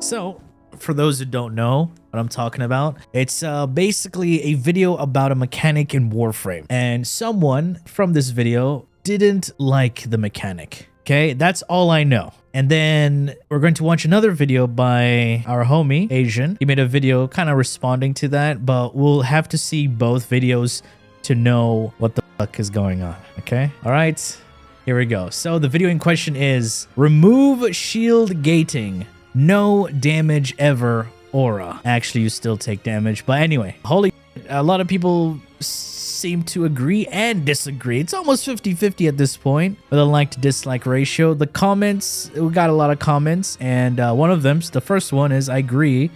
So, for those who don't know what I'm talking about, it's basically a video about a mechanic in Warframe. And someone from this video didn't like the mechanic. Okay, that's all I know. And then we're going to watch another video by our homie, Asian. He made a video kind of responding to that, but we'll have to see both videos to know what the fuck is going on. Okay, all right, here we go. So the video in question is remove shield gating. No damage ever aura. Actually, you still take damage. But anyway, holy shit, a lot of people seem to agree and disagree. It's almost 50-50 at this point with a like to dislike ratio. The comments, we got a lot of comments, and one of them, the first one is, I agree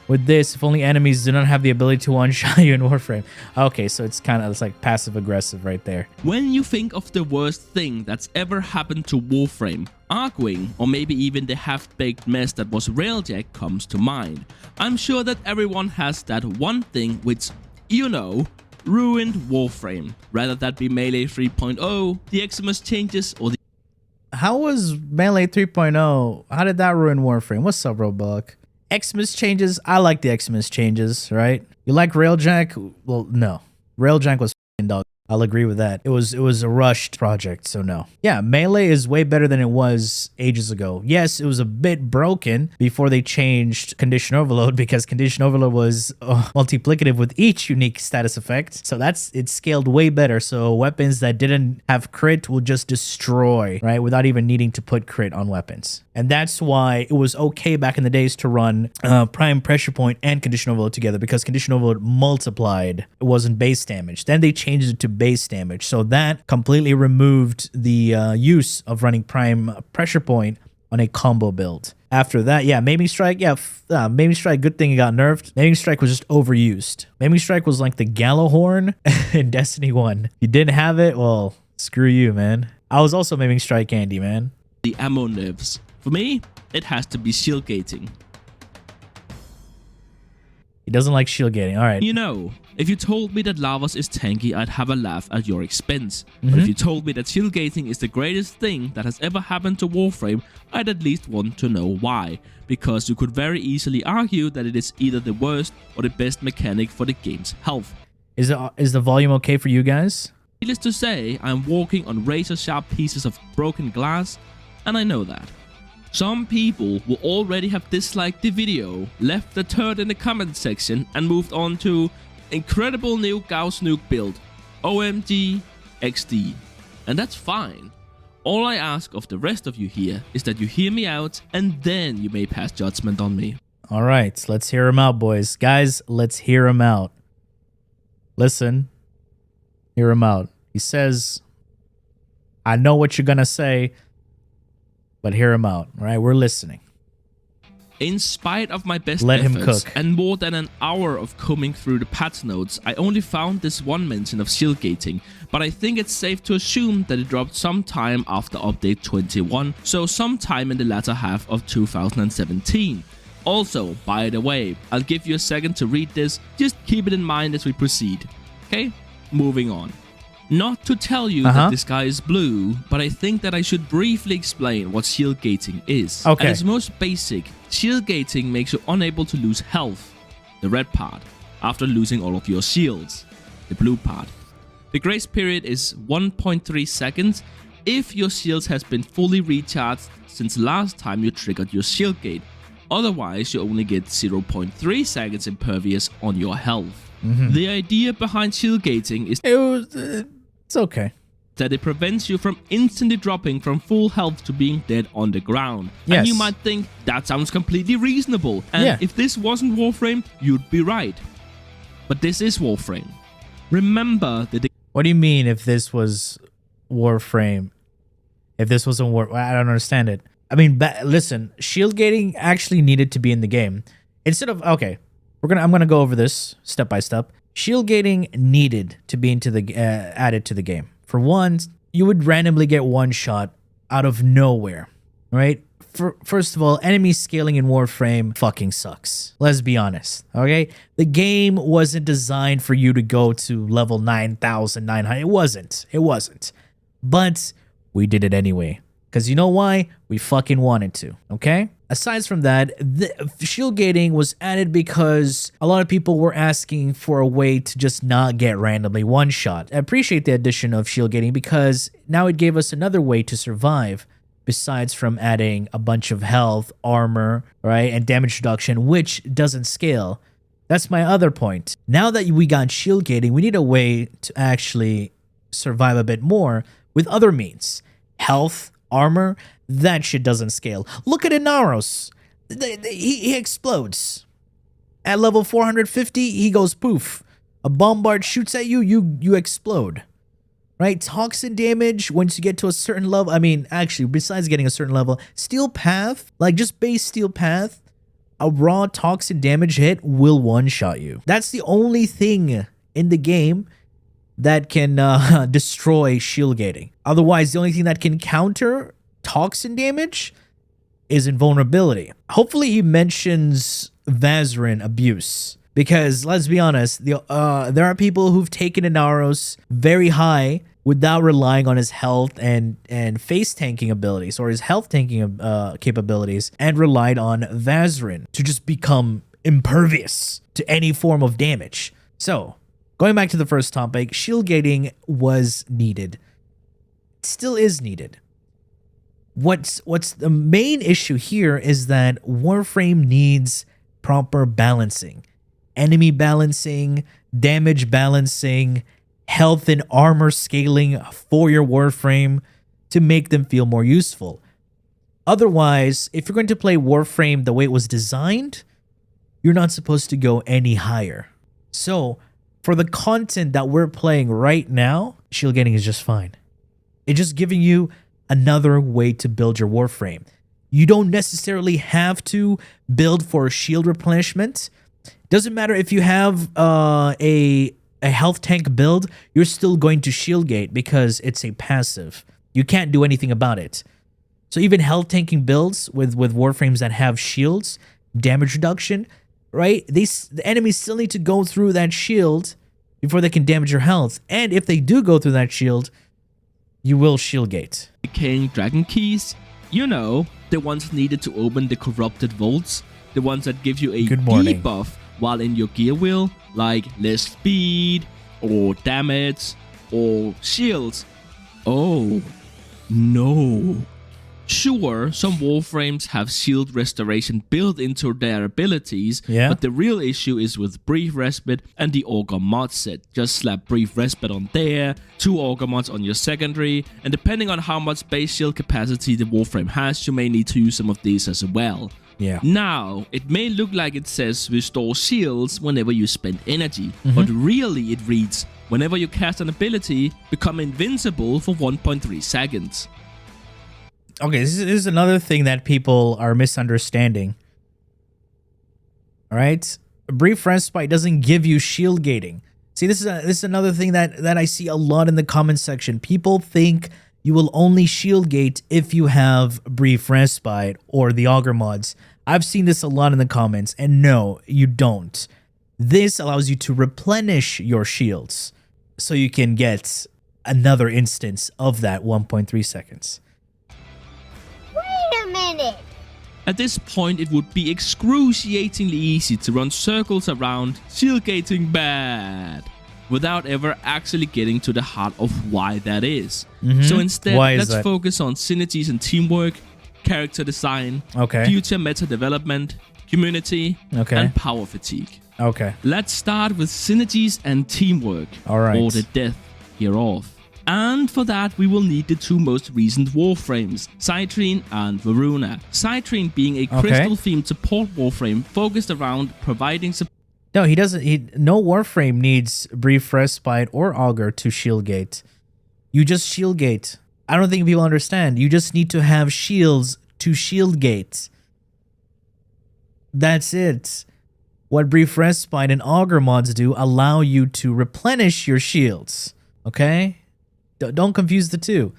with this. If only enemies do not have the ability to one-shot you in Warframe. Okay, so it's like passive-aggressive right there. When you think of the worst thing that's ever happened to Warframe, arguing, or maybe even the half-baked mess that was Railjack comes to mind. I'm sure that everyone has that one thing which, you know, ruined Warframe. Rather that be Melee 3.0, the Xmas changes, or the... How was Melee 3.0? How did that ruin Warframe? What's up, Robuck? Xmas changes? I like the Xmas changes, right? You like Railjack? Well, no. Railjack was f***ing dog. I'll agree with that. It was a rushed project, so no. Yeah, Melee is way better than it was ages ago. Yes, it was a bit broken before they changed Condition Overload, because Condition Overload was multiplicative with each unique status effect. So it scaled way better. So weapons that didn't have crit will just destroy, right? Without even needing to put crit on weapons. And that's why it was okay back in the days to run Prime Pressure Point and Condition Overload together, because Condition Overload multiplied. It wasn't base damage. Then they changed it to base damage. So that completely removed the use of running Prime Pressure Point on a combo build. After that, yeah, Maiming Strike, Maiming Strike, good thing it got nerfed. Maiming Strike was just overused. Maiming Strike was like the Gallowhorn in Destiny 1. If you didn't have it, well, screw you, man. I was also Maiming Strike Andy, man. The ammo nerfs. For me, it has to be shield gating. He doesn't like shield gating. All right. You know, if you told me that Lavas is tanky, I'd have a laugh at your expense. But if you told me that shield gating is the greatest thing that has ever happened to Warframe, I'd at least want to know why. Because you could very easily argue that it is either the worst or the best mechanic for the game's health. Is the volume okay for you guys? Needless to say, I'm walking on razor-sharp pieces of broken glass, and I know that. Some people will already have disliked the video, left the turd in the comment section, and moved on to incredible new Gauss nuke build, OMG XD. And that's fine. All I ask of the rest of you here is that you hear me out, and then you may pass judgment on me. All right, let's hear him out, boys. Guys, let's hear him out. Listen, hear him out. He says, I know what you're gonna say, but hear him out. All right, we're listening. In spite of my best Let him efforts cook. and more than an hour of combing through the patch notes, I only found this one mention of shield gating, but I think it's safe to assume that it dropped sometime after update 21, so sometime in the latter half of 2017. Also, by the way, I'll give you a second to read this, just keep it in mind as we proceed. Okay, moving on. Not to tell you that the sky is blue, but I think that I should briefly explain what shield gating is. Okay. At its most basic, shield gating makes you unable to lose health, the red part, after losing all of your shields, the blue part. The grace period is 1.3 seconds if your shields has been fully recharged since last time you triggered your shield gate. Otherwise, you only get 0.3 seconds impervious on your health. The idea behind shield gating is It's okay. that it prevents you from instantly dropping from full health to being dead on the ground. Yes. And you might think, that sounds completely reasonable. And if this wasn't Warframe, you'd be right. But this is Warframe. Remember that the... What do you mean if this was Warframe? If this wasn't I don't understand it. I mean, listen, shield gating actually needed to be in the game. Instead of, okay, I'm gonna go over this step by step. Shield gating needed to be added to the game. For one, you would randomly get one shot out of nowhere, right? First of all, enemy scaling in Warframe fucking sucks. Let's be honest, okay? The game wasn't designed for you to go to level 9,900. It wasn't. But we did it anyway. Because you know why? We fucking wanted to, okay? Aside from that, the shield gating was added because a lot of people were asking for a way to just not get randomly one-shot. I appreciate the addition of shield gating because now it gave us another way to survive besides from adding a bunch of health, armor, right, and damage reduction, which doesn't scale. That's my other point. Now that we got shield gating, we need a way to actually survive a bit more with other means. Health, armor, that shit doesn't scale. Look at Inaros. He explodes. At level 450, he goes poof. A bombard shoots at you, you explode. Right? Toxin damage, once you get to a certain level, I mean, actually, besides getting a certain level, Steel Path, like just base Steel Path, a raw toxin damage hit will one-shot you. That's the only thing in the game that can destroy shield gating. Otherwise, the only thing that can counter toxin damage is invulnerability. Hopefully, he mentions Vazarin abuse. Because, let's be honest, there are people who've taken Inaros very high without relying on his health and face tanking abilities or his health tanking capabilities and relied on Vazarin to just become impervious to any form of damage. So, going back to the first topic, shield gating was needed. It still is needed. What's the main issue here is that Warframe needs proper balancing. Enemy balancing, damage balancing, health and armor scaling for your Warframe to make them feel more useful. Otherwise, if you're going to play Warframe the way it was designed, you're not supposed to go any higher. So, for the content that we're playing right now, shield gating is just fine. It's just giving you another way to build your Warframe. You don't necessarily have to build for shield replenishment. Doesn't matter if you have a health tank build, you're still going to shield gate because it's a passive. You can't do anything about it. So even health tanking builds with Warframes that have shields, damage reduction, right? The enemies still need to go through that shield before they can damage your health. And if they do go through that shield, you will shield gate. Decaying dragon keys, you know, the ones needed to open the corrupted vaults, the ones that give you a debuff while in your gear wheel, like less speed, or damage, or shields. Oh, no. Sure, some Warframes have shield restoration built into their abilities, but the real issue is with Brief Respite and the Augur mod set. Just slap Brief Respite on there, 2 Augur mods on your secondary, and depending on how much base shield capacity the Warframe has, you may need to use some of these as well. Now, it may look like it says restore shields whenever you spend energy, but really it reads, whenever you cast an ability, become invincible for 1.3 seconds. Okay, this is another thing that people are misunderstanding. Alright? Brief Respite doesn't give you shield gating. See, this is another thing that I see a lot in the comment section. People think you will only shield gate if you have Brief Respite or the Augur mods. I've seen this a lot in the comments, and no, you don't. This allows you to replenish your shields so you can get another instance of that 1.3 seconds. Wait a minute! At this point, it would be excruciatingly easy to run circles around shield gating bad, without ever actually getting to the heart of why that is. So instead, let's focus on synergies and teamwork, character design, future meta development, community, and power fatigue. Let's start with synergies and teamwork, or the death hereof. And for that, we will need the 2 most recent Warframes, Citrine and Varuna. Citrine being a crystal-themed support Warframe focused around providing support. No, he doesn't. No Warframe needs Brief Respite or Augur to shield gate. You just shield gate. I don't think people understand. You just need to have shields to shield gate. That's it. What Brief Respite and Augur mods do allow you to replenish your shields. Okay? Don't confuse the two.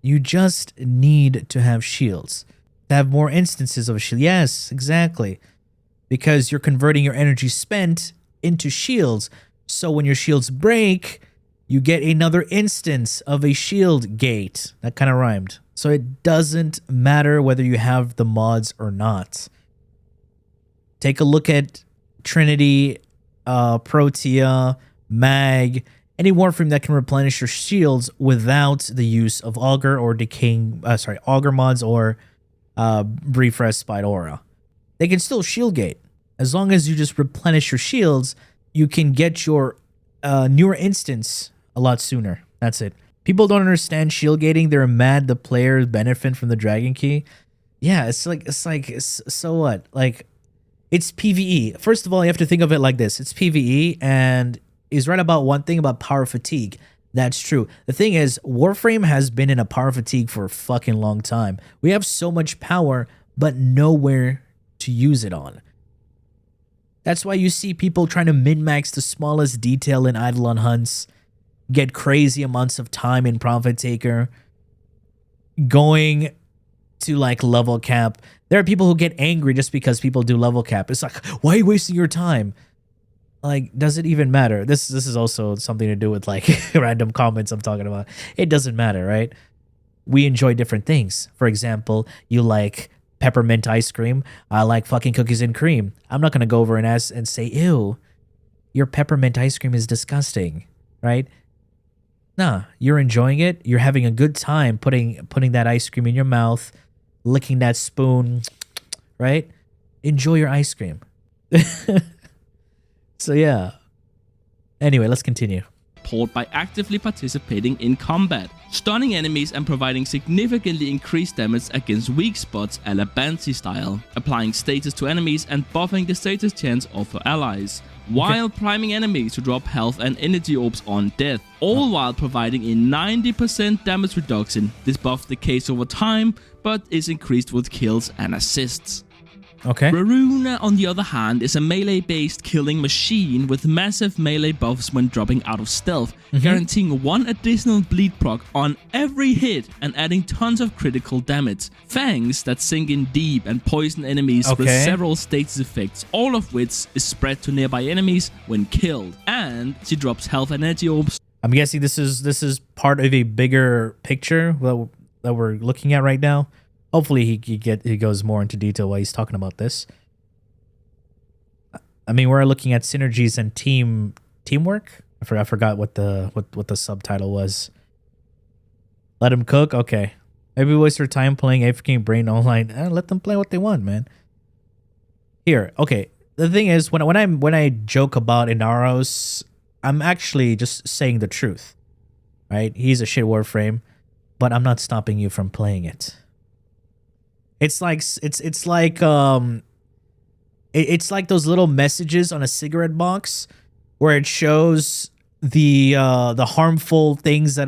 You just need to have shields. To have more instances of a shield. Yes, exactly. Because you're converting your energy spent into shields. So when your shields break, you get another instance of a shield gate. That kind of rhymed. So it doesn't matter whether you have the mods or not. Take a look at Trinity, Protea, Mag, any Warframe that can replenish your shields without the use of Augur or decaying, Augur mods or Brief Respite Aura. They can still shield gate. As long as you just replenish your shields, you can get your newer instance a lot sooner. That's it. People don't understand shield gating. They're mad the players benefit from the Dragon Key. Yeah, it's so what? Like, it's PvE. First of all, you have to think of it like this. It's PvE, and he's right about one thing about power fatigue. That's true. The thing is, Warframe has been in a power fatigue for a fucking long time. We have so much power, but nowhere to use it on. That's why you see people trying to min-max the smallest detail in Eidolon hunts, get crazy amounts of time in Profit Taker, going to like level cap. There are people who get angry just because people do level cap. It's like, why are you wasting your time? Like, does it even matter? This is also something to do with like random comments I'm talking about. It doesn't matter, right? We enjoy different things. For example, you like peppermint ice cream. I like fucking cookies and cream. I'm not gonna go over and ask and say, ew, your peppermint ice cream is disgusting, right? Nah, you're enjoying it. You're having a good time putting that ice cream in your mouth, licking that spoon, right? Enjoy your ice cream. So yeah. Anyway, let's continue. By actively participating in combat, stunning enemies and providing significantly increased damage against weak spots a la Banshee style, applying status to enemies and buffing the status chance of her allies, while priming enemies to drop health and energy orbs on death, all while providing a 90% damage reduction. This buff decays over time, but is increased with kills and assists. Okay. Raruna, on the other hand, is a melee-based killing machine with massive melee buffs when dropping out of stealth, guaranteeing 1 additional bleed proc on every hit and adding tons of critical damage. Fangs that sink in deep and poison enemies with several status effects, all of which is spread to nearby enemies when killed. And she drops health and energy orbs. I'm guessing this is part of a bigger picture that we're looking at right now. Hopefully he goes more into detail while he's talking about this. I mean, we're looking at synergies and teamwork. I forgot what the subtitle was. Let him cook. Okay, maybe waste your time playing AFK Brain online. Let them play what they want, man. Here, okay. The thing is, when I joke about Inaros, I'm actually just saying the truth, right? He's a shit Warframe, but I'm not stopping you from playing it. It's like those little messages on a cigarette box where it shows the harmful things that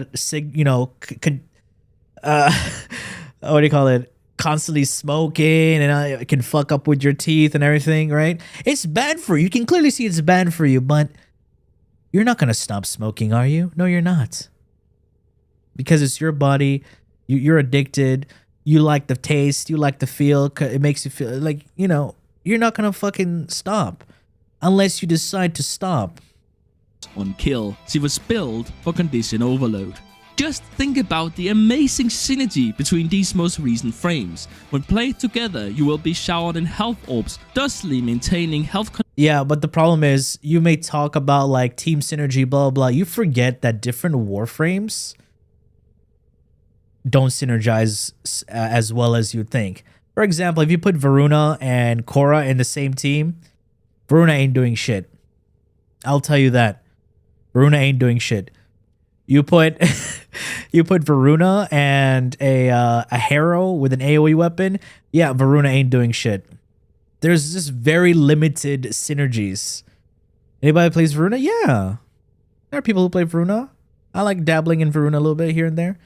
what do you call it? Constantly smoking and it can fuck up with your teeth and everything, right? It's bad for you. You can clearly see it's bad for you, but you're not gonna stop smoking, are you? No, you're not. Because it's your body. You're addicted. You like the taste, you like the feel, it makes you feel like, you know, you're not gonna fucking stop unless you decide to stop. On kill, she was built for condition overload. Just think about the amazing synergy between these most recent frames. When played together, you will be showered in health orbs, thusly maintaining health. Yeah, but the problem is, you may talk about like team synergy, blah, blah, blah. You forget that different Warframes don't synergize as well as you'd think. For example, if you put Varuna and Korra in the same team, Varuna ain't doing shit. I'll tell you that. Varuna ain't doing shit. You put Varuna and a Harrow with an AoE weapon, yeah, Varuna ain't doing shit. There's just very limited synergies. Anybody plays Varuna? Yeah. There are people who play Varuna. I like dabbling in Varuna a little bit here and there.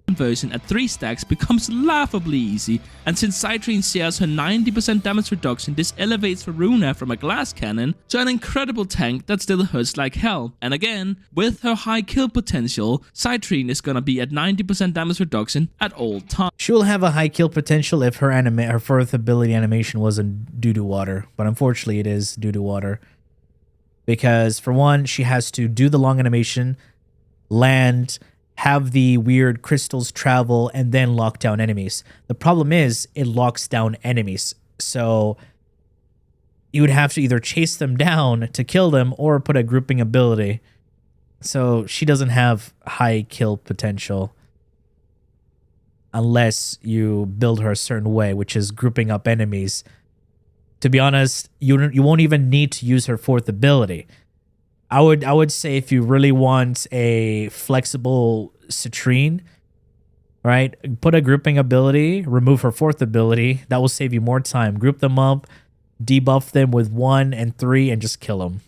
Conversion at 3 stacks becomes laughably easy, and since Citrine shares her 90% damage reduction, this elevates Varuna from a glass cannon to an incredible tank that still hurts like hell. And again, with her high kill potential, Citrine is gonna be at 90% damage reduction at all times. She will have a high kill potential if her fourth ability animation wasn't due to water, but unfortunately it is due to water. Because for one, she has to do the long animation, land, have the weird crystals travel, and then lock down enemies. The problem is it locks down enemies. So you would have to either chase them down to kill them or put a grouping ability. So she doesn't have high kill potential unless you build her a certain way, which is grouping up enemies. To be honest, you won't even need to use her fourth ability. I would say if you really want a flexible citrine, right, put a grouping ability, remove her fourth ability. That will save you more time. Group them up, debuff them with 1 and 3, and just kill them.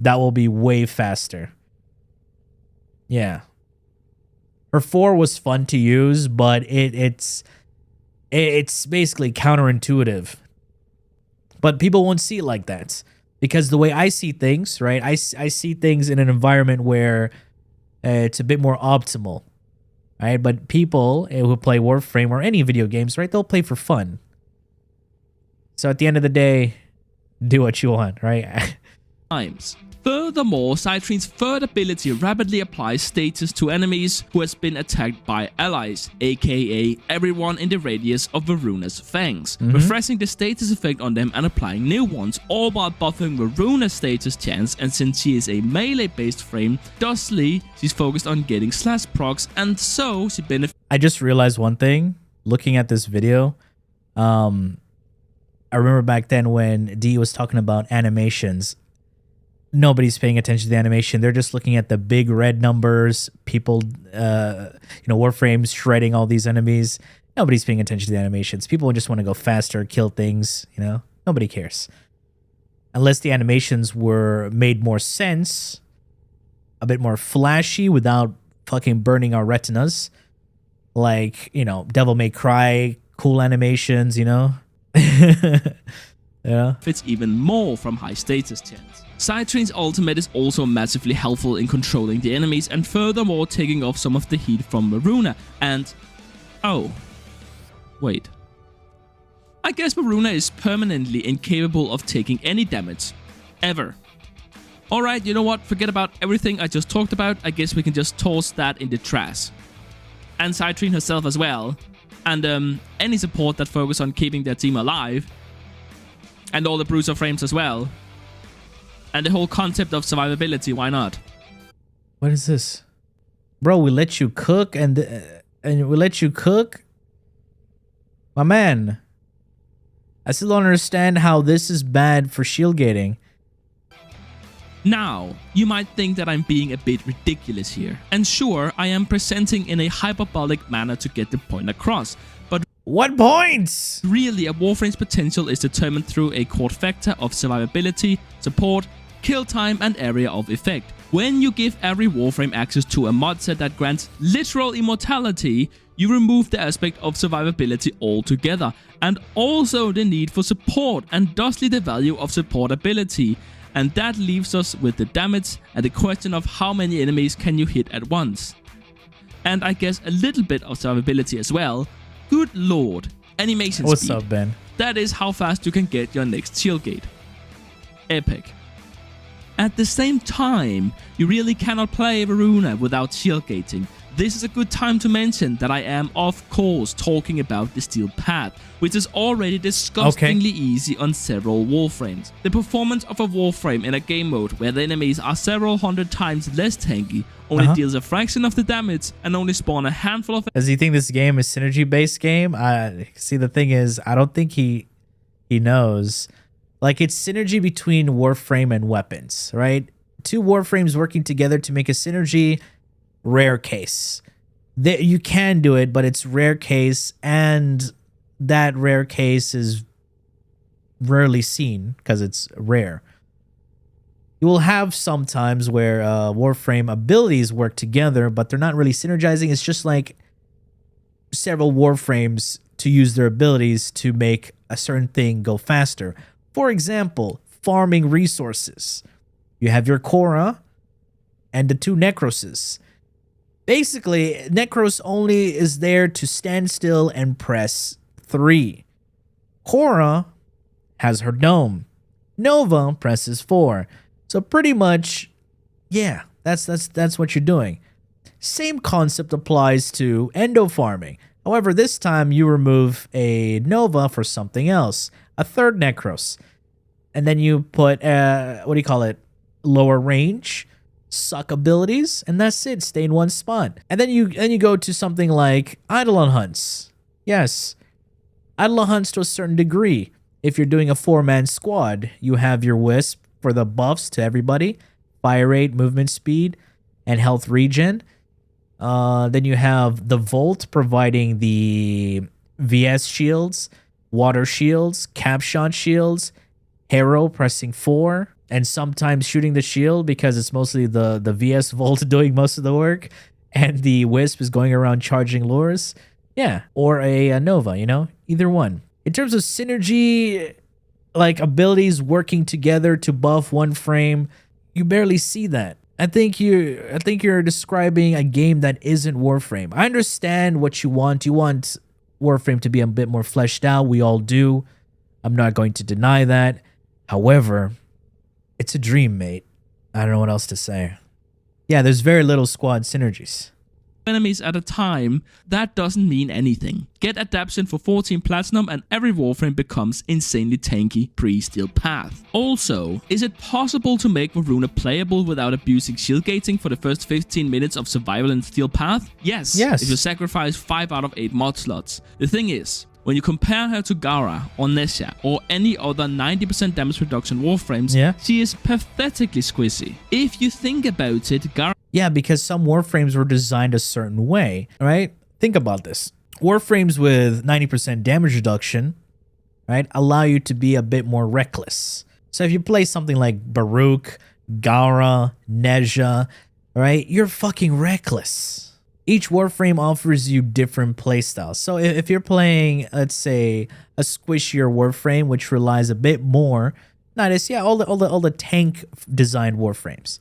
That will be way faster. Yeah. Her 4 was fun to use, but it's basically counterintuitive. But people won't see it like that. Because the way I see things, right, I see things in an environment where it's a bit more optimal, right? But people who play Warframe or any video games, right, they'll play for fun. So at the end of the day, do what you want, right? Times. Furthermore, Citrine's third ability rapidly applies status to enemies who has been attacked by allies, aka everyone in the radius of Varuna's fangs, refreshing the status effect on them and applying new ones, all while buffing Varuna's status chance. And since she is a melee-based frame, thusly she's focused on getting slash procs, and so she benefits. I just realized one thing looking at this video. I remember back then when D was talking about animations. Nobody's paying attention to the animation. They're just looking at the big red numbers, people, Warframes shredding all these enemies. Nobody's paying attention to the animations. People just want to go faster, kill things, Nobody cares. Unless the animations were made more sense, a bit more flashy without fucking burning our retinas. Like, Devil May Cry, cool animations, Yeah. Fits even more from high status chance. Citrine's ultimate is also massively helpful in controlling the enemies and furthermore taking off some of the heat from Varuna. And oh, wait. I guess Varuna is permanently incapable of taking any damage. Ever. Alright, you know what? Forget about everything I just talked about. I guess we can just toss that in the trash. And Citrine herself as well. And any support that focus on keeping their team alive. And all the bruiser frames as well. And the whole concept of survivability, why not? What is this? Bro, we let you cook and we let you cook? My man. I still don't understand how this is bad for shield gating. Now, you might think that I'm being a bit ridiculous here. And sure, I am presenting in a hyperbolic manner to get the point across. But what points? Really, a Warframe's potential is determined through a core factor of survivability, support, kill time, and area of effect. When you give every Warframe access to a mod set that grants literal immortality, you remove the aspect of survivability altogether, and also the need for support, and thusly the value of support ability. And that leaves us with the damage and the question of how many enemies can you hit at once. And I guess a little bit of survivability as well. Good lord, animation speed. What's up, Ben? That is how fast you can get your next shield gate. Epic. At the same time, you really cannot play Varuna without shield gating. This is a good time to mention that I am, of course, talking about the Steel Path, which is already disgustingly easy on several Warframes. The performance of a Warframe in a game mode where the enemies are several hundred times less tanky, only deals a fraction of the damage, and only spawn a handful of... Does he think this game is synergy-based game? See, the thing is, I don't think he knows. Like, it's synergy between Warframe and weapons, right? Two Warframes working together to make a synergy, rare case. You can do it, but it's rare case, and that rare case is rarely seen because it's rare. You will have some times where Warframe abilities work together, but they're not really synergizing. It's just like several Warframes to use their abilities to make a certain thing go faster. For example, farming resources. You have your Korra and the two Necroses. Basically, Necros only is there to stand still and press 3. Korra has her dome. Nova presses 4. So pretty much, yeah, that's what you're doing. Same concept applies to endo farming. However, this time you remove a Nova for something else, a third Necros. And then you put, what do you call it? Lower range, suck abilities, and that's it. Stay in one spot. And then you go to something like Eidolon hunts. Yes, Eidolon hunts to a certain degree. If you're doing a 4-man squad, you have your Wisp for the buffs to everybody, fire rate, movement speed, and health regen. Then you have the Volt providing the VS shields, water shields, cap shot shields, Hero pressing 4, and sometimes shooting the shield because it's mostly the VS Volt doing most of the work, and the Wisp is going around charging lures. Yeah, or a Nova, you know? Either one. In terms of synergy, like abilities working together to buff one frame, you barely see that. I think you're describing a game that isn't Warframe. I understand what you want. You want Warframe to be a bit more fleshed out. We all do. I'm not going to deny that. However, it's a dream, mate. I don't know what else to say. Yeah, there's very little squad synergies. Enemies at a time, that doesn't mean anything. Get adaptation for 14 platinum and every Warframe becomes insanely tanky pre-steel path. Also, is it possible to make Varuna playable without abusing shield gating for the first 15 minutes of survival in steel path? Yes. If you sacrifice 5 out of 8 mod slots. The thing is, when you compare her to Gara or Nesha or any other 90% damage reduction Warframes, she is pathetically squishy. If you think about it, Gara... Yeah, because some Warframes were designed a certain way, right? Think about this. Warframes with 90% damage reduction, right, allow you to be a bit more reckless. So if you play something like Baruch, Gara, Nesha, right, you're fucking reckless. Each Warframe offers you different playstyles. So if you're playing, let's say, a squishier Warframe, which relies a bit more, not as, yeah, all the tank designed Warframes,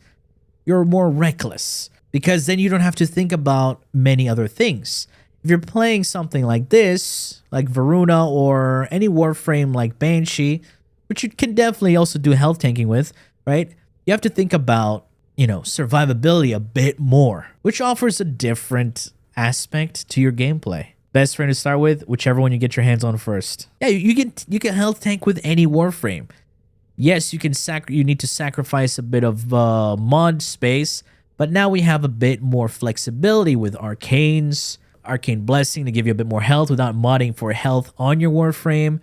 you're more reckless because then you don't have to think about many other things. If you're playing something like this, like Varuna or any Warframe like Banshee, which you can definitely also do health tanking with, right? You have to think about, you know, survivability a bit more, which offers a different aspect to your gameplay. Best frame to start with, whichever one you get your hands on first. Yeah, you can health tank with any Warframe. Yes, you need to sacrifice a bit of mod space, but now we have a bit more flexibility with Arcanes, Arcane Blessing to give you a bit more health without modding for health on your Warframe.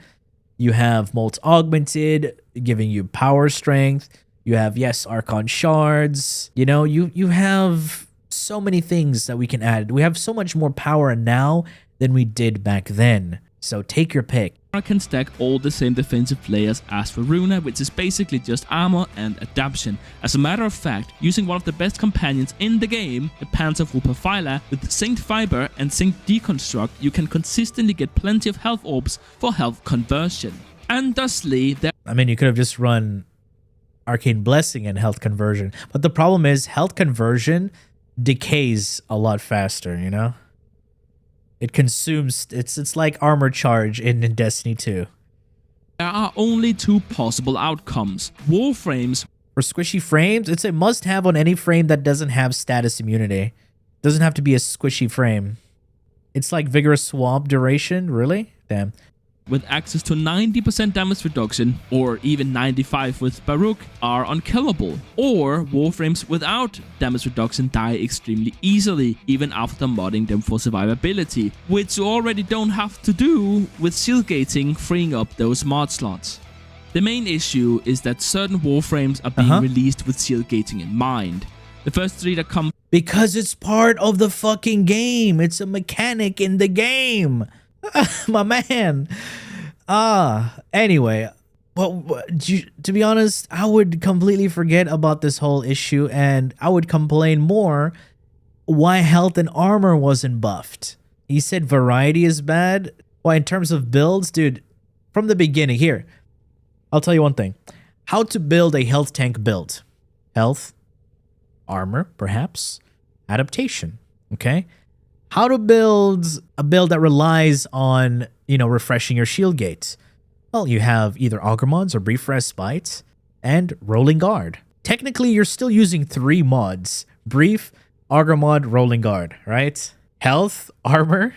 You have Molt Augmented, giving you power strength. You have, yes, Archon Shards. You know, you have so many things that we can add. We have so much more power now than we did back then. So take your pick. Gara can stack all the same defensive layers as Varuna, which is basically just armor and adaptation. As a matter of fact, using one of the best companions in the game, the Panzerwhooper with Synced Fiber and Synced Deconstruct, you can consistently get plenty of health orbs for health conversion. And thusly, I mean, you could have just run Arcane Blessing and health conversion, but the problem is health conversion decays a lot faster, you know? It consumes, it's like armor charge in Destiny 2. There are only 2 possible outcomes. Warframes. For squishy frames, it's a must-have on any frame that doesn't have status immunity. Doesn't have to be a squishy frame. It's like Vigorous Swamp duration, really? Damn. With access to 90% damage reduction, or even 95% with Baruch, are unkillable. Or Warframes without damage reduction die extremely easily, even after modding them for survivability, which you already don't have to do with shield gating freeing up those mod slots. The main issue is that certain Warframes are being released with shield gating in mind. The first 3 that come... Because it's part of the fucking game. It's a mechanic in the game. My man. Anyway, well, to be honest, I would completely forget about this whole issue and I would complain more why health and armor wasn't buffed. You said variety is bad? Well, in terms of builds, dude, from the beginning, here, I'll tell you one thing. How to build a health tank build. Health, armor, perhaps, adaptation, okay? How to build a build that relies on, you know, refreshing your shield gates. Well, you have either Augur mods or Brief Respite and Rolling Guard. Technically, you're still using 3 mods. Brief, Augur mod, rolling guard, right? Health, armor,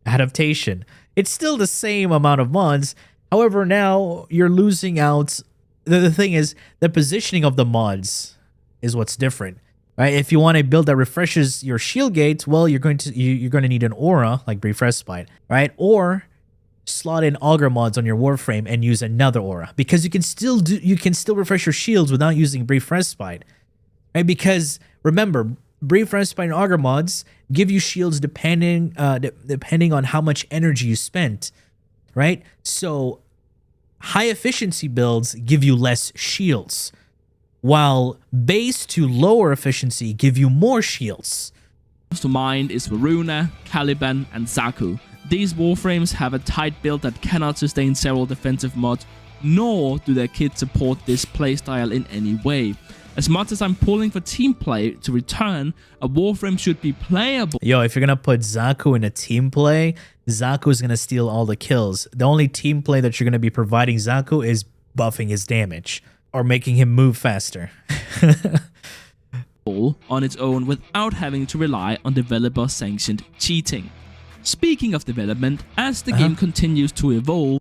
adaptation. It's still the same amount of mods. However, now you're losing out. The thing is, the positioning of the mods is what's different, right? If you want a build that refreshes your shield gate, well, you're going to need an aura like Brief Respite, right? Or slot in augur mods on your Warframe and use another aura, because you can still refresh your shields without using Brief Respite, right? Because remember, Brief Respite and augur mods give you shields depending on how much energy you spent, right? So high efficiency builds give you less shields, while base to lower efficiency give you more shields. To mind is Varuna, Caliban, and Zaku. These Warframes have a tight build that cannot sustain several defensive mods, nor do their kits support this playstyle in any way. As much as I'm pulling for team play to return, a Warframe should be playable. Yo, if you're gonna put Zaku in a team play, Zaku is gonna steal all the kills. The only team play that you're gonna be providing Zaku is buffing his damage or making him move faster. On its own without having to rely on developer-sanctioned cheating. Speaking of development, as the game continues to evolve,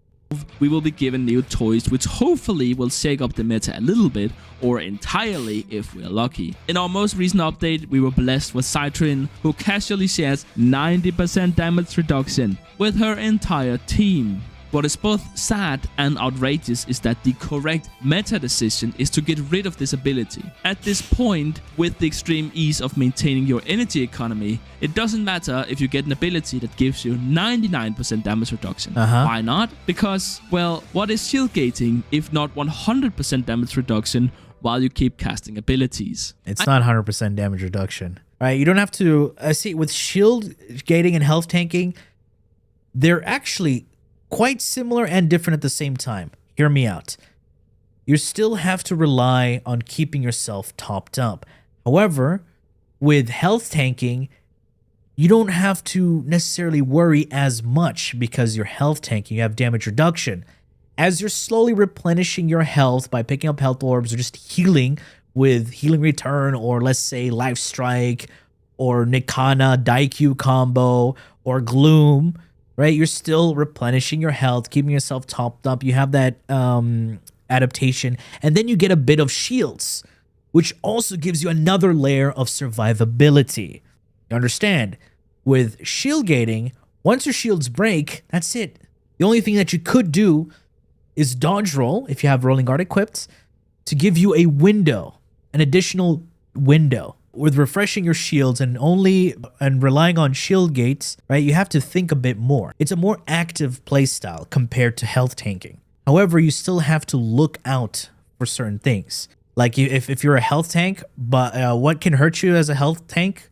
we will be given new toys which hopefully will shake up the meta a little bit, or entirely if we're lucky. In our most recent update, we were blessed with Citrin, who casually shares 90% damage reduction with her entire team. What is both sad and outrageous is that the correct meta decision is to get rid of this ability. At this point, with the extreme ease of maintaining your energy economy, it doesn't matter if you get an ability that gives you 99% damage reduction. Why not? Because, well, what is shield gating if not 100% damage reduction while you keep casting abilities? It's not 100% damage reduction. All right, you don't have to... see, with shield gating and health tanking, they're actually quite similar and different at the same time. Hear me out. You still have to rely on keeping yourself topped up. However, with health tanking, you don't have to necessarily worry as much because you're health tanking, you have damage reduction. As you're slowly replenishing your health by picking up health orbs or just healing with Healing Return, or let's say Life Strike or Nikana Daikyu combo or Gloom, right? You're still replenishing your health, keeping yourself topped up. You have that adaptation, and then you get a bit of shields, which also gives you another layer of survivability. You understand? With shield gating, once your shields break, that's it. The only thing that you could do is dodge roll, if you have rolling guard equipped, to give you a window, an additional window. With refreshing your shields and relying on shield gates, right, you have to think a bit more. It's a more active playstyle compared to health tanking. However, you still have to look out for certain things. Like if you're a health tank, but what can hurt you as a health tank?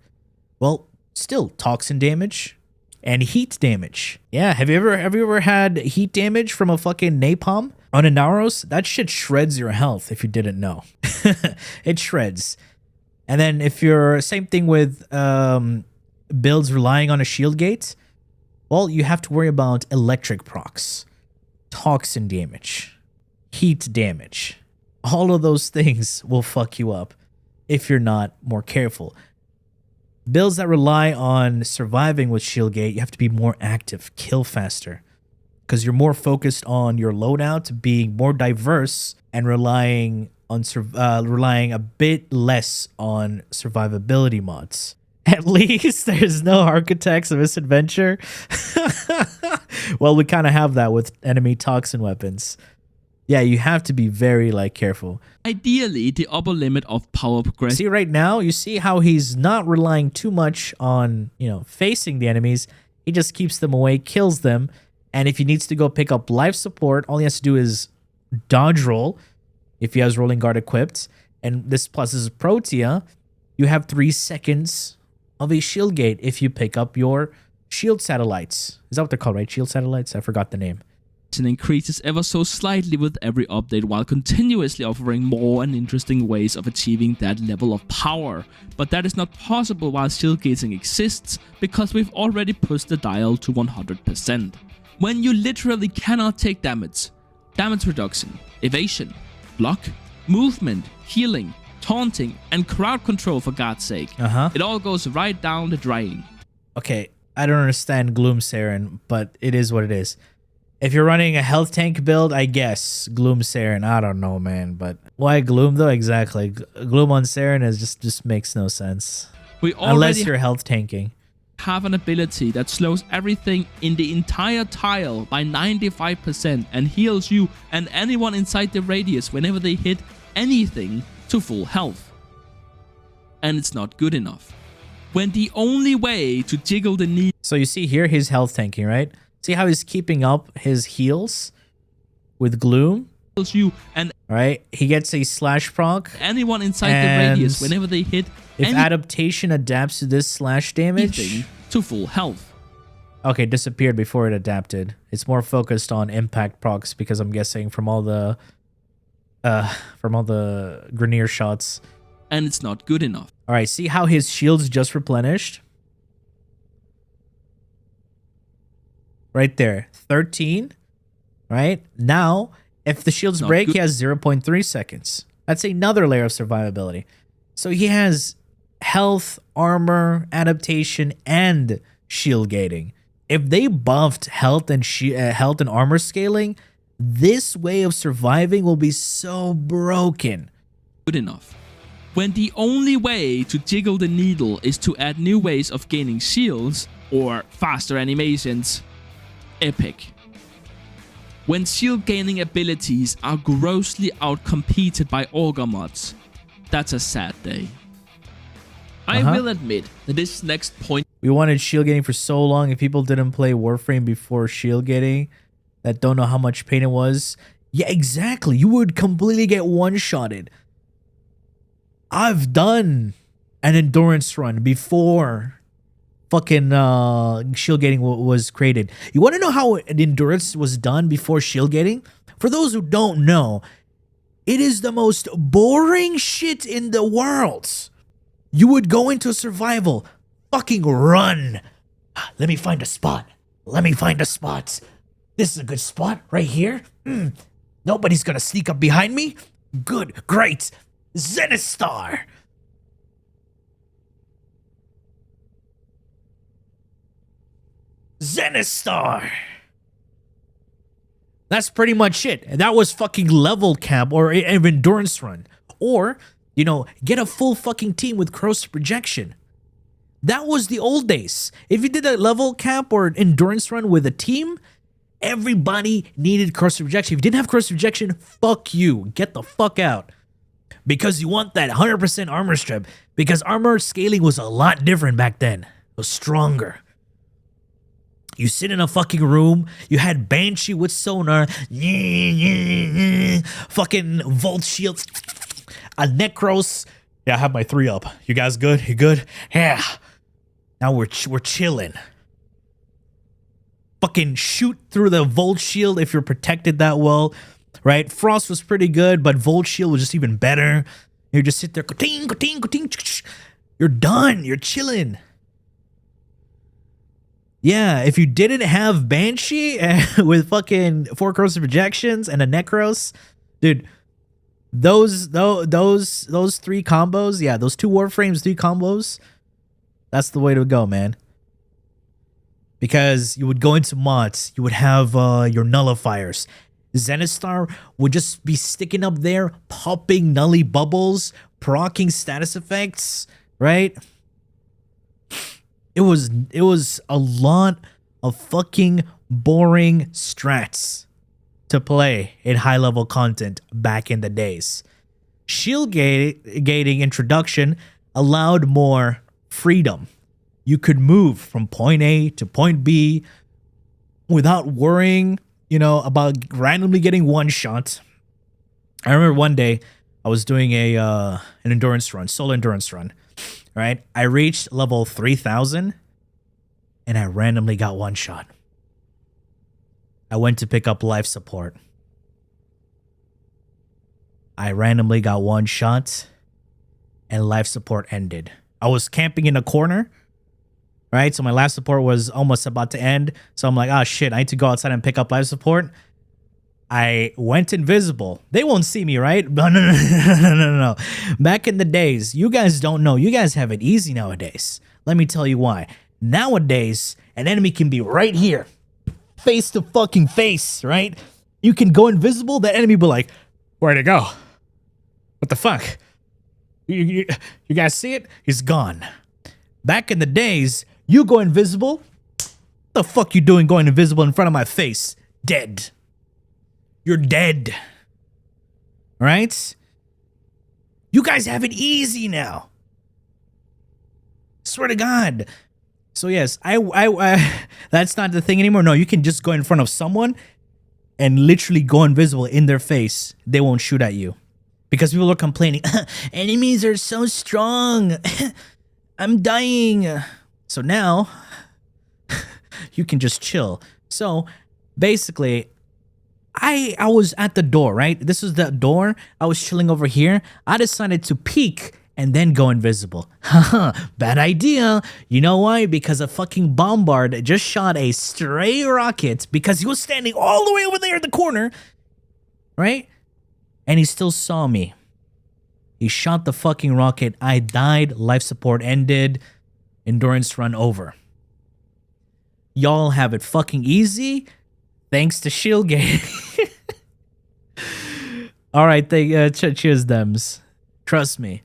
Well, still toxin damage and heat damage. Yeah, have you ever had heat damage from a fucking napalm on a Naros? That shit shreds your health if you didn't know. It shreds. And then if you're same thing with builds relying on a shield gate, well, you have to worry about electric procs, toxin damage, heat damage. All of those things will fuck you up if you're not more careful. Builds that rely on surviving with shield gate, you have to be more active, kill faster, because you're more focused on your loadout being more diverse and relying a bit less on survivability mods. At least there's no architects of misadventure. Well, we kind of have that with enemy toxin weapons. Yeah, you have to be very careful. Ideally, the upper limit of power progression. See, right now, you see how he's not relying too much on, facing the enemies. He just keeps them away, kills them. And if he needs to go pick up life support, all he has to do is dodge roll. If he has rolling guard equipped, and this plus is Protea, you have 3 seconds of a shield gate if you pick up your shield satellites. Is that what they're called, right? Shield satellites? I forgot the name. And increases ever so slightly with every update, while continuously offering more and interesting ways of achieving that level of power. But that is not possible while shield gating exists, because we've already pushed the dial to 100%. When you literally cannot take damage reduction, evasion, block, movement, healing, taunting, and crowd control, for God's sake. It all goes right down the drain. Okay, I don't understand Gloom Saren, but it is what it is. If you're running a health tank build, I guess Gloom Saren. I don't know, man, but why Gloom though? Exactly, Gloom on Saren is just makes no sense. Unless you're health tanking. Have an ability that slows everything in the entire tile by 95% and heals you and anyone inside the radius whenever they hit anything to full health. And it's not good enough. When the only way to jiggle the needle... So you see here, he's health tanking, right? See how he's keeping up his heals with Gloom? You and right? He gets a slash proc. Anyone inside the radius whenever they hit... If adaptation adapts to this slash damage... to full health. Okay, disappeared before it adapted. It's more focused on impact procs because I'm guessing from all the Grineer shots. And it's not good enough. All right, see how his shield's just replenished? Right there, 13. Right? Now, if the shields break, he has 0.3 seconds. That's another layer of survivability. So he has health, armor, adaptation, and shield gating. If they buffed health and armor scaling, this way of surviving will be so broken. Good enough. When the only way to jiggle the needle is to add new ways of gaining shields or faster animations, epic. When shield gaining abilities are grossly outcompeted by Augur mods, that's a sad day. I will admit that this next point... We wanted shield gating for so long. If people didn't play Warframe before shield gating, that don't know how much pain it was. Yeah, exactly. You would completely get one-shotted. I've done an endurance run before fucking shield gating was created. You want to know how an endurance was done before shield gating? For those who don't know, it is the most boring shit in the world. You would go into survival, fucking run. Let me find a spot. Let me find a spot. This is a good spot right here. Nobody's gonna sneak up behind me. Good, great. Zenistar. Zenistar. That's pretty much it. And that was fucking level cap or an endurance run. Or, you know, get a full fucking team with corrosive projection. That was the old days. If you did a level cap or an endurance run with a team, everybody needed corrosive projection. If you didn't have corrosive projection, fuck you. Get the fuck out. Because you want that 100% armor strip. Because armor scaling was a lot different back then. It was stronger. You sit in a fucking room. You had Banshee with sonar. Fucking Volt Shields. A Necros. Yeah, I have my 3 up. You guys good? You good? Yeah. Now we're chilling. Fucking shoot through the Volt Shield if you're protected that well. Right? Frost was pretty good, but Volt Shield was just even better. You just sit there. You're done. You're chilling. Yeah, if you didn't have Banshee with fucking 4 corrosive projections and a Necros, dude, those 3 combos, yeah, those 2 Warframes, 3 combos, that's the way to go, man. Because you would go into mods, you would have your nullifiers. Zenistar would just be sticking up there, popping nully bubbles, proccing status effects, right? It was a lot of fucking boring strats to play in high-level content back in the days. Shield gating introduction allowed more freedom. You could move from point A to point B without worrying, you know, about randomly getting one shot. I remember one day I was doing an endurance run, solo endurance run. Right? I reached level 3000 and I randomly got one shot. I went to pick up life support. I randomly got one shot and life support ended. I was camping in a corner, right? So my life support was almost about to end. So I'm like, oh shit, I need to go outside and pick up life support. I went invisible. They won't see me, right? No. Back in the days, you guys don't know. You guys have it easy nowadays. Let me tell you why. Nowadays, an enemy can be right here. Face to fucking face, right? You can go invisible. The enemy be like, where'd it go? What the fuck? You guys see it? He's gone. Back in the days, you go invisible. What the fuck you doing going invisible in front of my face? Dead. You're dead. Right? You guys have it easy now. Swear to God. So yes, I that's not the thing anymore. No, you can just go in front of someone and literally go invisible in their face. They won't shoot at you. Because people are complaining, enemies are so strong. I'm dying. So now you can just chill. So basically, I was at the door, right? This was the door. I was chilling over here. I decided to peek and then go invisible. Haha, bad idea. You know why? Because a fucking bombard just shot a stray rocket because he was standing all the way over there in the corner, right? And he still saw me. He shot the fucking rocket. I died. Life support ended. Endurance run over. Y'all have it fucking easy thanks to shield game. All right, cheers, Dems. Trust me.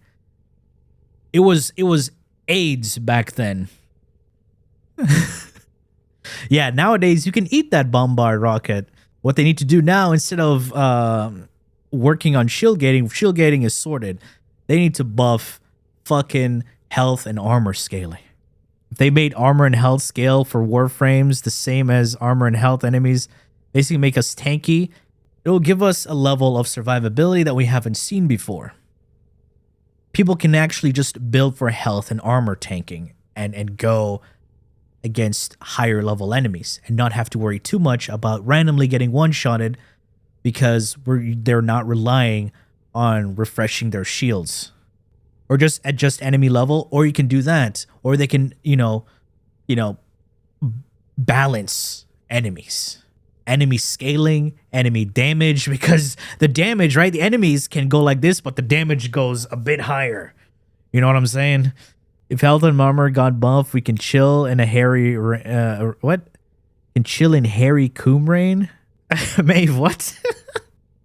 It was AIDS back then. Yeah, nowadays you can eat that bombard rocket. What they need to do now, instead of working on shield gating is sorted. They need to buff fucking health and armor scaling. If they made armor and health scale for Warframes the same as armor and health enemies, basically make us tanky, it will give us a level of survivability that we haven't seen before. People can actually just build for health and armor tanking and go against higher level enemies and not have to worry too much about randomly getting one-shotted because they're not relying on refreshing their shields. Or just adjust enemy level, or you can do that. Or they can, balance enemies. Enemy scaling, enemy damage, because the damage, right? The enemies can go like this, but the damage goes a bit higher. You know what I'm saying? If health and armor got buff, we can chill in a hairy, Can chill in hairy coom rain? Maeve, what?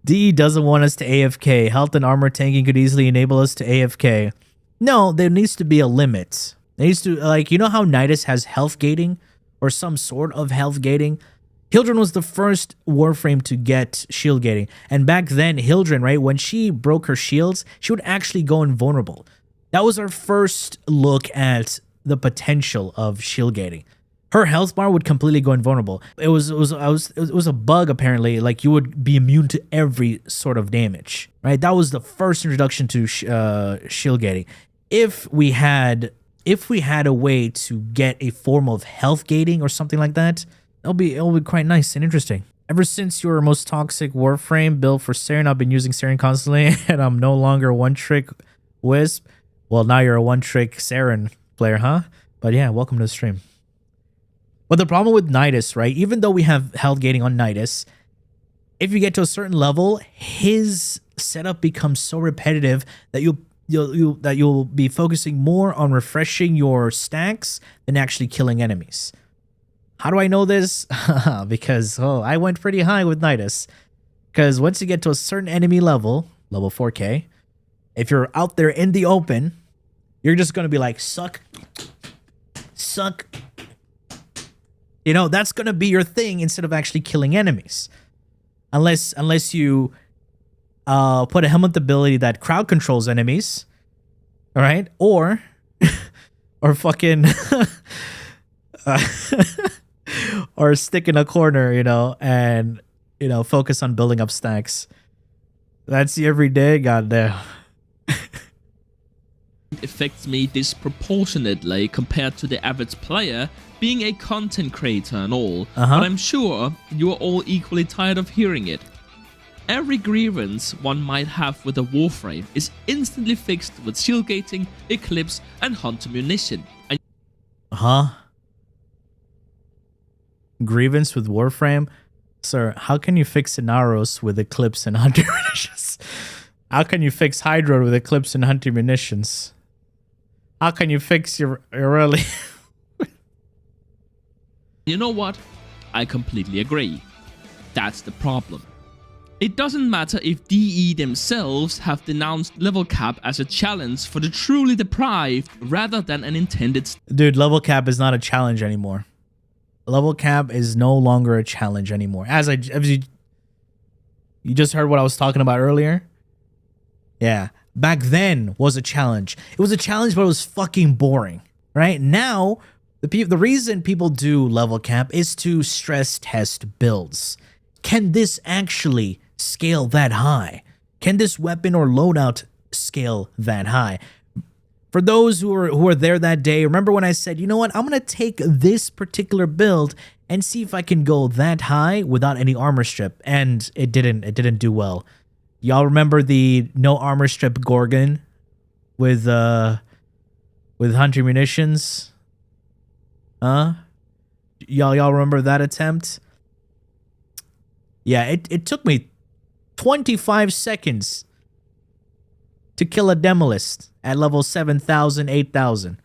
DE doesn't want us to AFK. Health and armor tanking could easily enable us to AFK. No, there needs to be a limit. There needs to, you know how Nidus has health gating? Or some sort of health gating? Hildren was the first Warframe to get shield gating. And back then, Hildren, right, when she broke her shields, she would actually go invulnerable. That was our first look at the potential of shield gating. Her health bar would completely go invulnerable. It was a bug apparently. Like you would be immune to every sort of damage, right? That was the first introduction to shield gating. If we had a way to get a form of health gating or something like that, it'll be quite nice and interesting. Ever since your most toxic Warframe build for Saren, I've been using Saren constantly, and I'm no longer a one-trick Wisp. Well, now you're a one-trick Saren player, huh? But yeah, welcome to the stream. But the problem with Nidus, right? Even though we have health gating on Nidus, if you get to a certain level, his setup becomes so repetitive that you'll be focusing more on refreshing your stacks than actually killing enemies. How do I know this? Because I went pretty high with Nidus. Because once you get to a certain enemy level 4K, if you're out there in the open, you're just gonna be like suck. You know, that's gonna be your thing instead of actually killing enemies. Unless you put a helmet ability that crowd controls enemies. Alright? Or fucking or stick in a corner, and focus on building up stacks. That's the everyday, goddamn. Affects me disproportionately compared to the average player, being a content creator and all, but I'm sure you are all equally tired of hearing it. Every grievance one might have with a Warframe is instantly fixed with shield gating, eclipse, and hunter munition. Grievance with Warframe? Sir, how can you fix Inaros with Eclipse and Hunter munitions? How can you fix Hydra with Eclipse and Hunter munitions? How can you fix your early? You know what? I completely agree. That's the problem. It doesn't matter if DE themselves have denounced level cap as a challenge for the truly deprived rather than an intended... Dude, level cap is not a challenge anymore. Level cap is no longer a challenge anymore. As you just heard what I was talking about earlier. Yeah, back then was a challenge. It was a challenge, but it was fucking boring. Right now, the reason people do level cap is to stress test builds. Can this actually scale that high? Can this weapon or loadout scale that high? For those who are there that day, remember when I said, you know what, I'm gonna take this particular build and see if I can go that high without any armor strip, and it didn't do well. Y'all remember the no armor strip Gorgon with Hunter munitions? Huh? Y'all remember that attempt? Yeah, it took me 25 seconds to kill a Demolist at level 7,000, 8,000.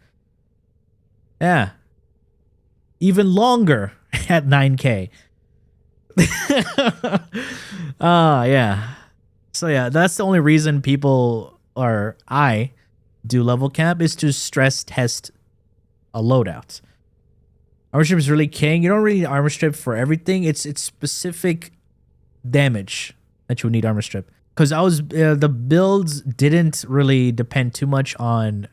Yeah. Even longer at 9k. Yeah. So yeah, that's the only reason I do level cap is to stress test a loadout. Armor strip is really king. You don't really need armor strip for everything. It's specific damage that you'll need armor strip. Because the builds didn't really depend too much on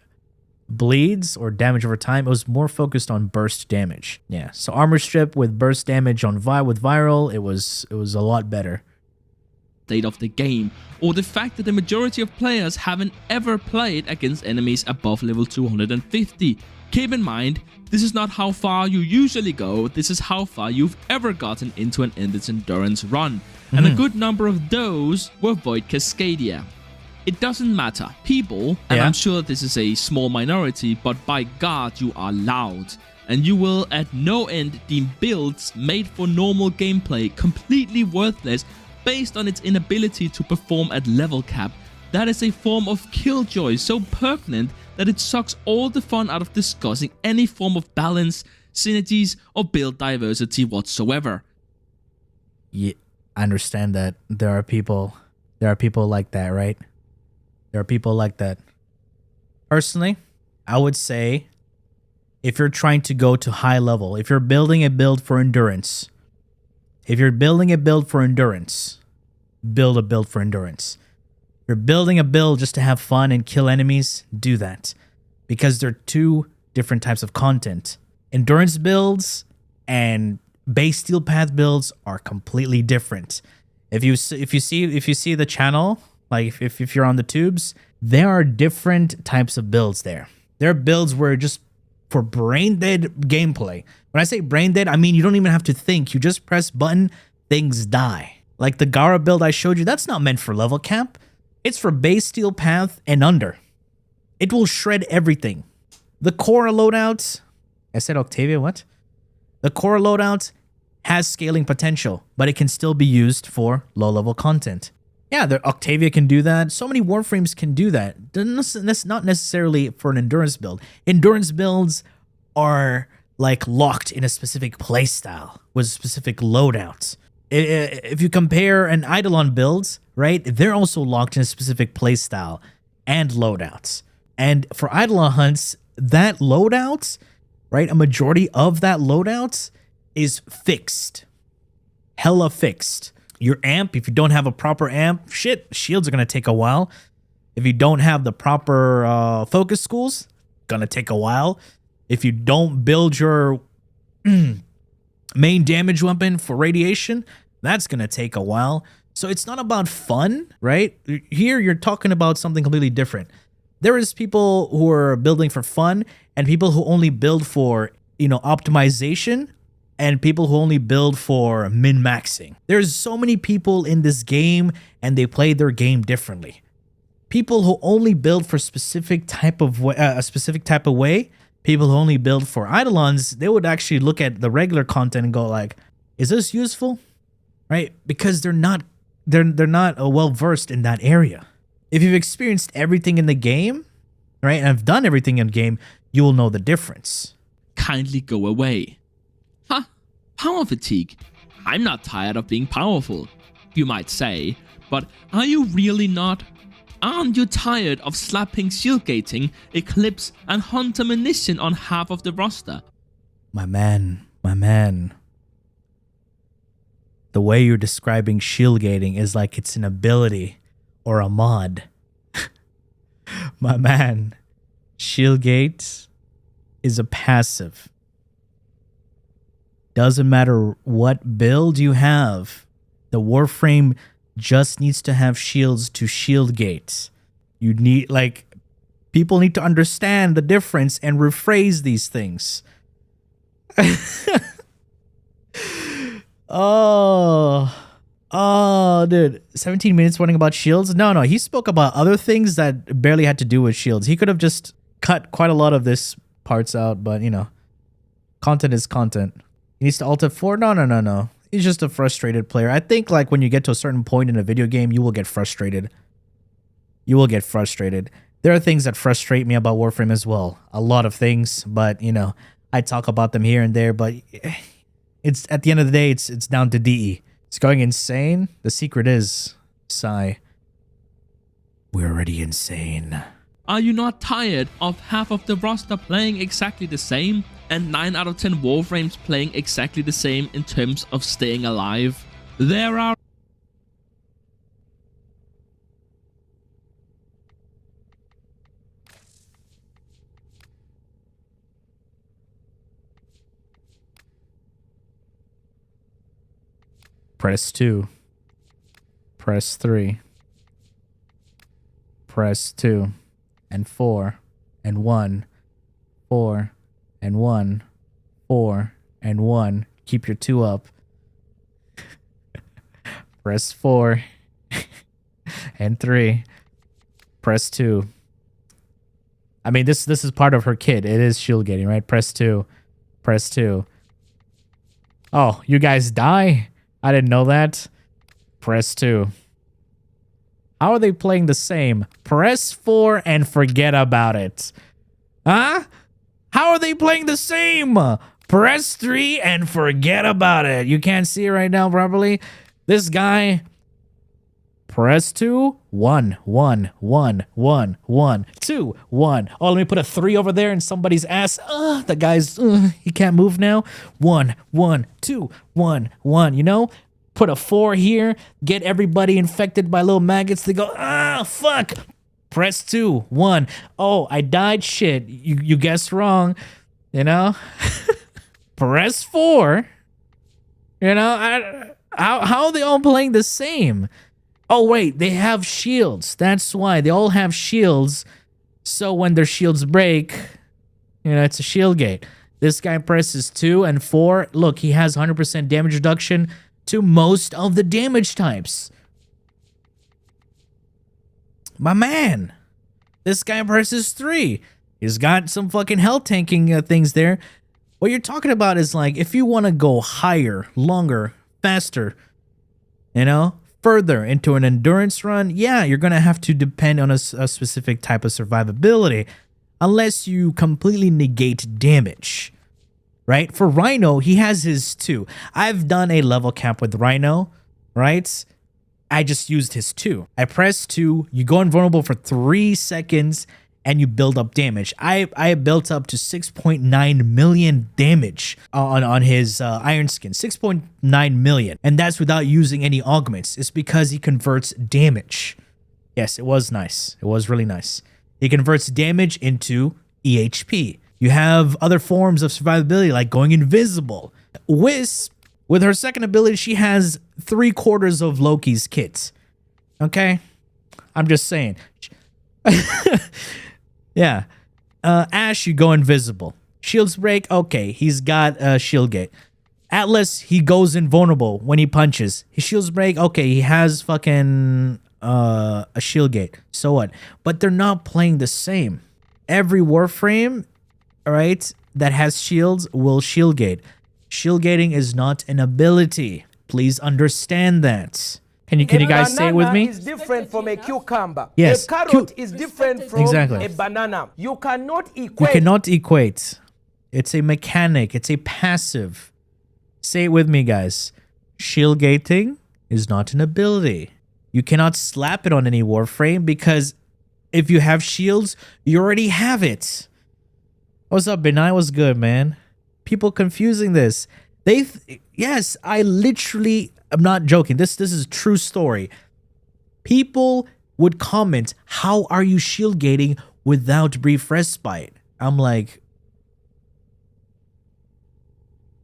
bleeds or damage over time. It was more focused on burst damage. Yeah, so armor strip with burst damage on with viral, it was a lot better. State of the game, or the fact that the majority of players haven't ever played against enemies above level 250. Keep in mind, this is not how far you usually go, this is how far you've ever gotten into an Endless Endurance run. And a good number of those were Void Cascadia. It doesn't matter. People, and I'm sure this is a small minority, but by God you are loud. And you will at no end deem builds made for normal gameplay completely worthless based on its inability to perform at level cap. That is a form of killjoy so pertinent that it sucks all the fun out of discussing any form of balance, synergies, or build diversity whatsoever. Yeah, I understand that there are people like that, right? There are people like that. Personally, I would say if you're trying to go to high level, if you're building a build for endurance, build a build for endurance. If you're building a build just to have fun and kill enemies, do that. Because they're two different types of content. Endurance builds and base steel path builds are completely different. If you see the channel, like if you're on the tubes, there are different types of builds there. There are builds where just for brain dead gameplay. When I say brain dead, I mean you don't even have to think. You just press button, things die. Like the Gara build I showed you, that's not meant for level cap. It's for base steel path and under. It will shred everything. The core loadout, I said Octavia, what? The core loadout has scaling potential, but it can still be used for low-level content. Yeah, the Octavia can do that. So many Warframes can do that. Not necessarily for an endurance build. Endurance builds are like locked in a specific playstyle with specific loadouts. If you compare an EIDOLON build, right, they're also locked in a specific playstyle and loadouts. And for EIDOLON hunts, that loadout, right, a majority of that loadout is fixed. Hella fixed. Your amp, if you don't have a proper amp, shit, shields are going to take a while. If you don't have the proper focus schools, gonna take a while. If you don't build your main damage weapon for radiation, that's gonna take a while. So it's not about fun, right? Here you're talking about something completely different. There is people who are building for fun and people who only build for, optimization, and people who only build for min-maxing. There's so many people in this game and they play their game differently. People who only build for a specific type of way, people who only build for eidolons, they would actually look at the regular content and go like, is this useful? right? Because they're not well versed in that area. If you've experienced everything in the game, right, and have done everything in the game, you will know the difference. Kindly go away. Huh? Power fatigue? I'm not tired of being powerful, you might say, but are you really not? Aren't you tired of slapping shield gating, Eclipse, and Hunter munition on half of the roster? My man. The way you're describing shield gating is like it's an ability or a mod. My man, shield gate is a passive. Doesn't matter what build you have, the Warframe just needs to have shields to shield gates. You need, like, people need to understand the difference and rephrase these things. Oh, dude. 17 minutes warning about shields? No, he spoke about other things that barely had to do with shields. He could have just cut quite a lot of this parts out, but, you know, content is content. He needs to alt F4? No. He's just a frustrated player. I think, like, when you get to a certain point in a video game, you will get frustrated. There are things that frustrate me about Warframe as well. A lot of things, but, you know, I talk about them here and there, but it's at the end of the day, it's down to DE. It's going insane. The secret is, sigh, we're already insane. Are you not tired of half of the roster playing exactly the same and 9 out of 10 Warframes playing exactly the same in terms of staying alive? There are Press 2. Press 3. Press 2. And 4. And 1. 4. And 1. 4. And 1. Keep your 2 up. Press 4. And 3. Press 2. I mean, this is part of her kit. It is shield gating, right? Press 2. Press 2. Oh, you guys die? I didn't know that. Press 2. How are they playing the same? Press 4 and forget about it. Huh? How are they playing the same? Press 3 and forget about it. You can't see it right now properly. This guy... Press 2, 1, 1, 1, 1, 1, 2, 1. Oh, let me put a 3 over there in somebody's ass. The guy's, he can't move now. 1, 1, 2, 1, 1. You know, put a 4 here. Get everybody infected by little maggots. They go, fuck. Press 2, 1. Oh, I died. Shit. You guessed wrong. You know? Press 4. You know, how are they all playing the same? Oh, wait, they have shields. That's why. They all have shields. So when their shields break, you know, it's a shield gate. This guy presses 2 and 4. Look, he has 100% damage reduction to most of the damage types. My man. This guy presses 3. He's got some fucking health tanking things there. What you're talking about is, like, if you want to go higher, longer, faster, you know, further into an endurance run, yeah, you're going to have to depend on a specific type of survivability unless you completely negate damage, right? For Rhino, he has his 2. I've done a level cap with Rhino, right? I just used his 2. I press 2, you go invulnerable for 3 seconds, and you build up damage. I built up to 6.9 million damage on his Iron Skin. 6.9 million. And that's without using any augments. It's because he converts damage. Yes, it was nice. It was really nice. He converts damage into EHP. You have other forms of survivability like going invisible. Wisp, with her second ability, she has 3/4 of Loki's kit. Okay? I'm just saying. Yeah. Ash, you go invisible. Shields break. Okay, he's got a shield gate. Atlas, he goes invulnerable when he punches. His shields break. Okay, he has fucking a shield gate. So what? But they're not playing the same. Every Warframe, all right, that has shields will shield gate. Shield gating is not an ability. Please understand that. Can you guys say it with me? Is different from a cucumber. Yes. A carrot is different from Exactly. a banana. You cannot You equate. cannot equate. It's a mechanic. It's a passive. Say it with me, guys. Shield gating is not an ability. You cannot slap it on any Warframe because if you have shields, you already have it. What's up, Benai? What's good, man? People confusing this. Yes, I literally, I'm not joking. This is a true story. People would comment, how are you shield gating without brief respite? I'm like,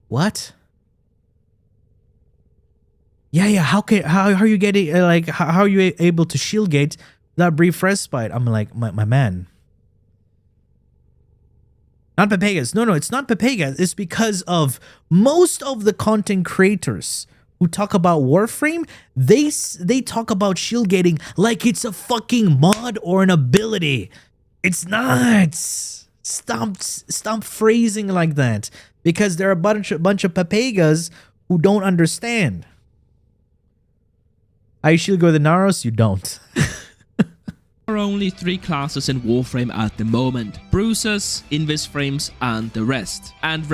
what? Yeah. How are you getting how are you able to shield gate without brief respite? I'm like, my man. Not Pepegas. No, it's not Pepegas. It's because of most of the content creators who talk about Warframe, they talk about shield gating like it's a fucking mod or an ability. It's not. Stop phrasing like that, because there are a bunch of Pepegas who don't understand. I shield go the Naros, you don't. There are only 3 classes in Warframe at the moment: Bruisers, Invis Frames, and the rest. And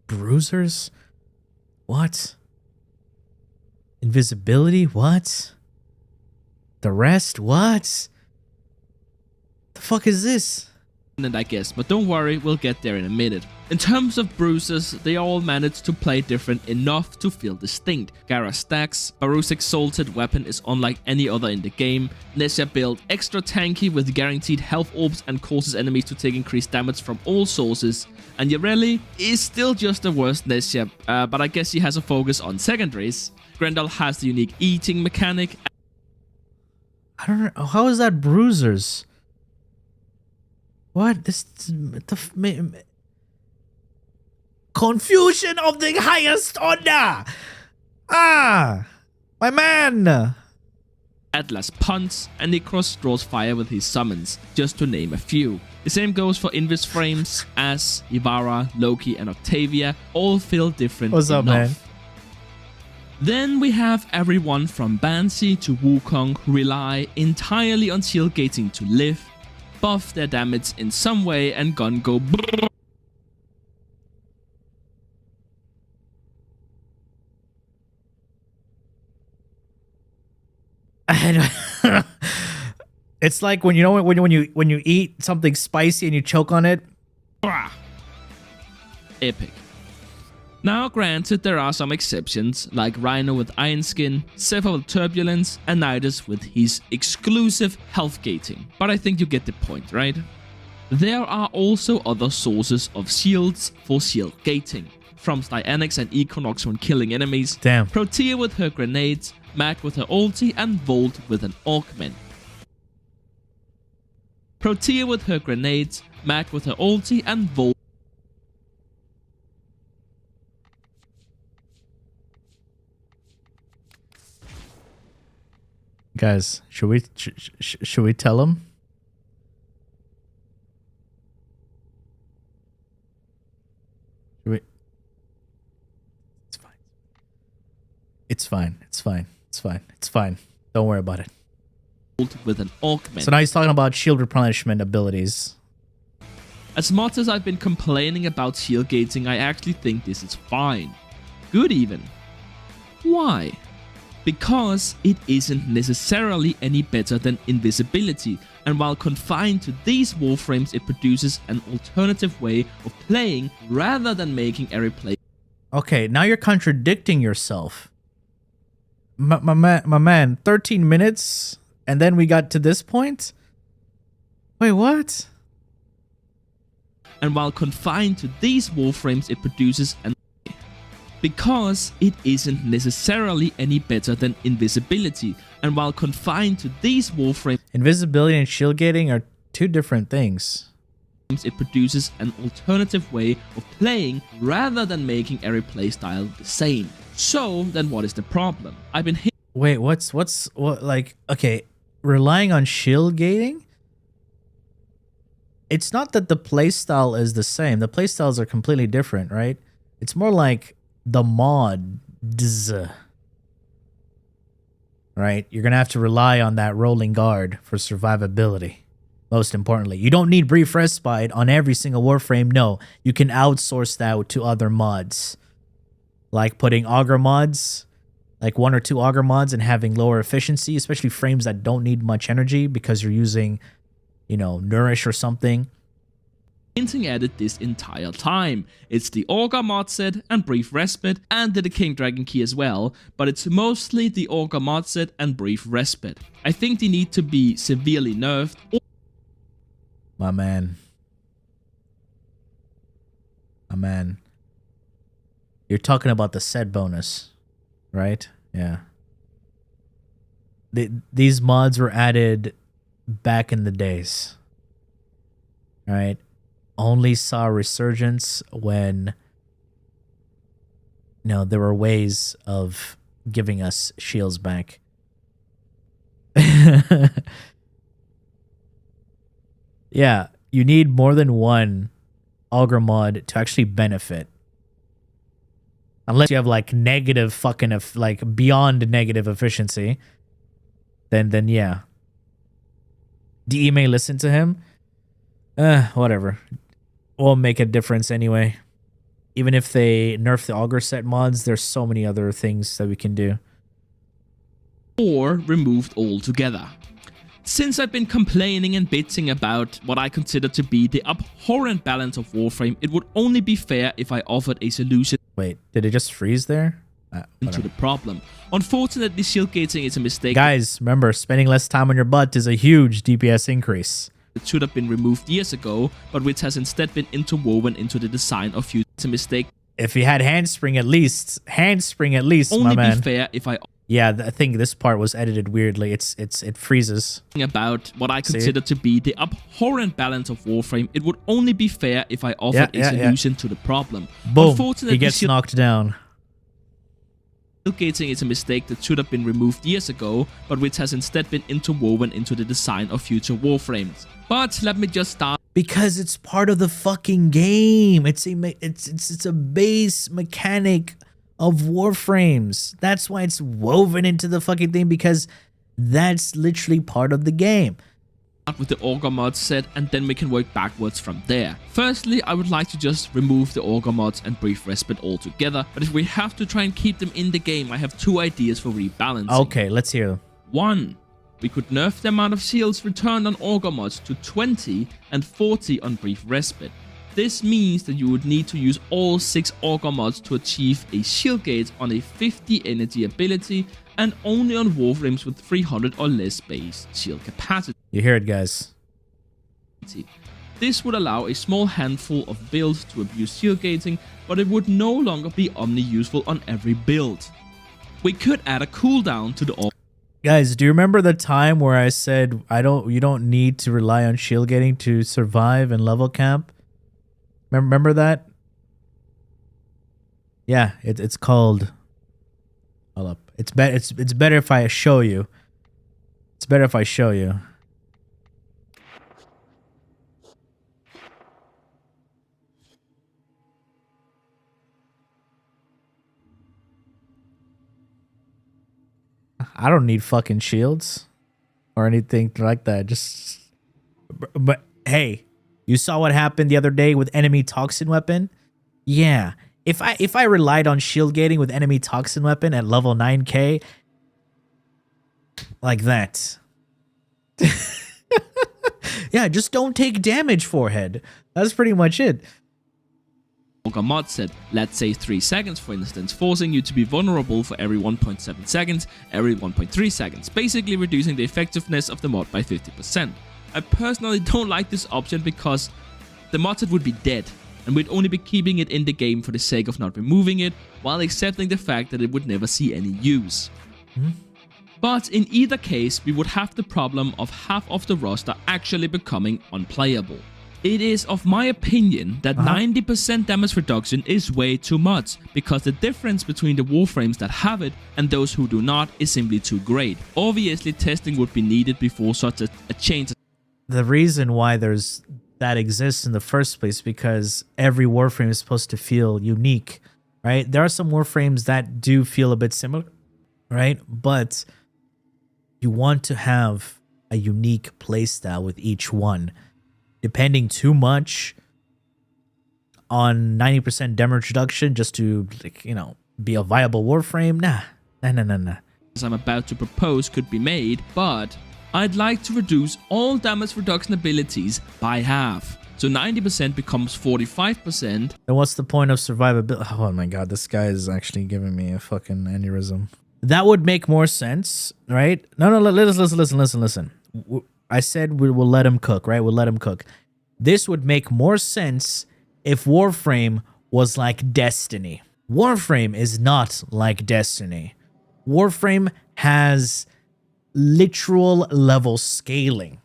Bruisers? What? Invisibility? What? The rest? What? The fuck is this? I guess, but don't worry, we'll get there in a minute. In terms of bruisers, they all managed to play different enough to feel distinct. Gara stacks, Baru's exalted weapon is unlike any other in the game. Nessia built extra tanky with guaranteed health orbs and causes enemies to take increased damage from all sources. And Yareli is still just the worst Nessia, but I guess he has a focus on secondaries. Grendel has the unique eating mechanic. I don't know. How is that bruisers? What? Confusion of the highest order! Ah! My man! Atlas punts, and Nikros draws fire with his summons, just to name a few. The same goes for Invis Frames, as Ivara, Loki, and Octavia all feel different What's up, enough. man? Then we have everyone from Banshee to Wukong who rely entirely on shield gating to live, buff their damage in some way, and gun go brrr. It's like when you eat something spicy and you choke on it. Epic. Now granted, there are some exceptions, like Rhino with Iron Skin, Zephyr with Turbulence, and Nidus with his exclusive health gating, but I think you get the point, right? There are also other sources of shields for shield gating, from Styanix and Equinox when killing enemies, Damn. Protea with her grenades, Mag with her ulti, and Volt with an augment. Protea with her grenades, Mag with her ulti, and Volt. Guys, should we tell him? Should we? It's fine. It's fine. It's fine. It's fine. It's fine. Don't worry about it. With an augment. So now he's talking about shield replenishment abilities. As much as I've been complaining about shield gating, I actually think this is fine. Good even. Why? Because it isn't necessarily any better than invisibility, and while confined to these Warframes, it produces an alternative way of playing rather than making every play. Okay, now you're contradicting yourself. My man, 13 minutes, and then we got to this point? Wait, what? And while confined to these Warframes, it produces an because it isn't necessarily any better than invisibility, and while confined to these Warframes, Invisibility and shield gating are two different things. it produces an alternative way of playing rather than making every playstyle the same. So then what is the problem? I've been Wait, what like, okay, relying on shield gating? It's not that the playstyle is the same. The playstyles are completely different, right? It's more like the mods. Right? You're going to have to rely on that rolling guard for survivability. Most importantly, you don't need brief respite on every single Warframe. No, you can outsource that to other mods. Like putting auger mods, like 1 or 2 auger mods, and having lower efficiency, especially frames that don't need much energy because you're using, you know, Nourish or something. Hinting at it this entire time. It's the Augur mod set and Brief Respite and the King Dragon Key as well, but it's mostly the Augur mod set and Brief Respite. I think they need to be severely nerfed. My man. My man. You're talking about the set bonus, right? Yeah. These mods were added back in the days. Right? Only saw a resurgence when, you know, there were ways of giving us shields back. Yeah, you need more than one auger mod to actually benefit. Unless you have like negative fucking like beyond negative efficiency, then yeah. DE may listen to him. Whatever. Won't make a difference anyway. Even if they nerf the auger set mods, there's so many other things that we can do. Or removed altogether. Since I've been complaining and bitching about what I consider to be the abhorrent balance of Warframe, it would only be fair if I offered a solution. Wait, did it just freeze there? To the problem. Unfortunately, shield gating is a mistake. Guys, remember, spending less time on your butt is a huge DPS increase. It should have been removed years ago, but which has instead been interwoven into the design of future. It's a mistake. If you had handspring at least, Only my man. be fair if I. Yeah, I think this part was edited weirdly. It freezes. About what I consider to be the abhorrent balance of Warframe, it would only be fair if I offered a solution to the problem. Boom. Unfortunately, He gets knocked down. Shield gating is a mistake that should have been removed years ago, but which has instead been interwoven into the design of future Warframes. But let me just start. Because it's part of the fucking game. It's a base mechanic of Warframes. That's why it's woven into the fucking thing, because that's literally part of the game. With the Augur mod set, and then we can work backwards from there. Firstly, I would like to just remove the Augur mods and Brief Respite altogether, but if we have to try and keep them in the game, I have 2 ideas for rebalancing. Okay, let's hear them. 1. We could nerf the amount of shields returned on Augur mods to 20 and 40 on Brief Respite. This means that you would need to use all 6 Augur mods to achieve a shield gauge on a 50 energy ability and only on Warframes with 300 or less base shield capacity. You hear it, guys. This would allow a small handful of builds to abuse shield gating, but it would no longer be omni-useful on every build. We could add a cooldown to the Augur. Guys, do you remember the time where I said you don't need to rely on shield gating to survive and level camp? Remember that? Yeah, it's called. Hold up. It's better if I show you. It's better if I show you. I don't need fucking shields or anything like that. Just, but hey, you saw what happened the other day with enemy toxin weapon? Yeah. If I relied on shield gating with enemy toxin weapon at level 9k, like that. Yeah, just don't take damage, forehead. That's pretty much it. Augur mod set, let's say 3 seconds for instance, forcing you to be vulnerable for every 1.7 seconds, every 1.3 seconds, basically reducing the effectiveness of the mod by 50%. I personally don't like this option because the mod set would be dead, and we'd only be keeping it in the game for the sake of not removing it, while accepting the fact that it would never see any use. But in either case, we would have the problem of half of the roster actually becoming unplayable. It is of my opinion that 90% damage reduction is way too much, because the difference between the Warframes that have it and those who do not is simply too great. Obviously, testing would be needed before such a change. The reason why there's that exists in the first place, because every Warframe is supposed to feel unique, right? There are some Warframes that do feel a bit similar, right? But you want to have a unique playstyle with each one. Depending too much on 90% damage reduction just to, like, you know, be a viable Warframe, nah. I'm about to propose could be made, but I'd like to reduce all damage reduction abilities by half. So 90% becomes 45%. Then what's the point of survivability? Oh my god, this guy is actually giving me a fucking aneurysm. That would make more sense, right? No, listen. I said we'll let him cook, right? We'll let him cook. This would make more sense if Warframe was like Destiny. Warframe is not like Destiny. Warframe has literal level scaling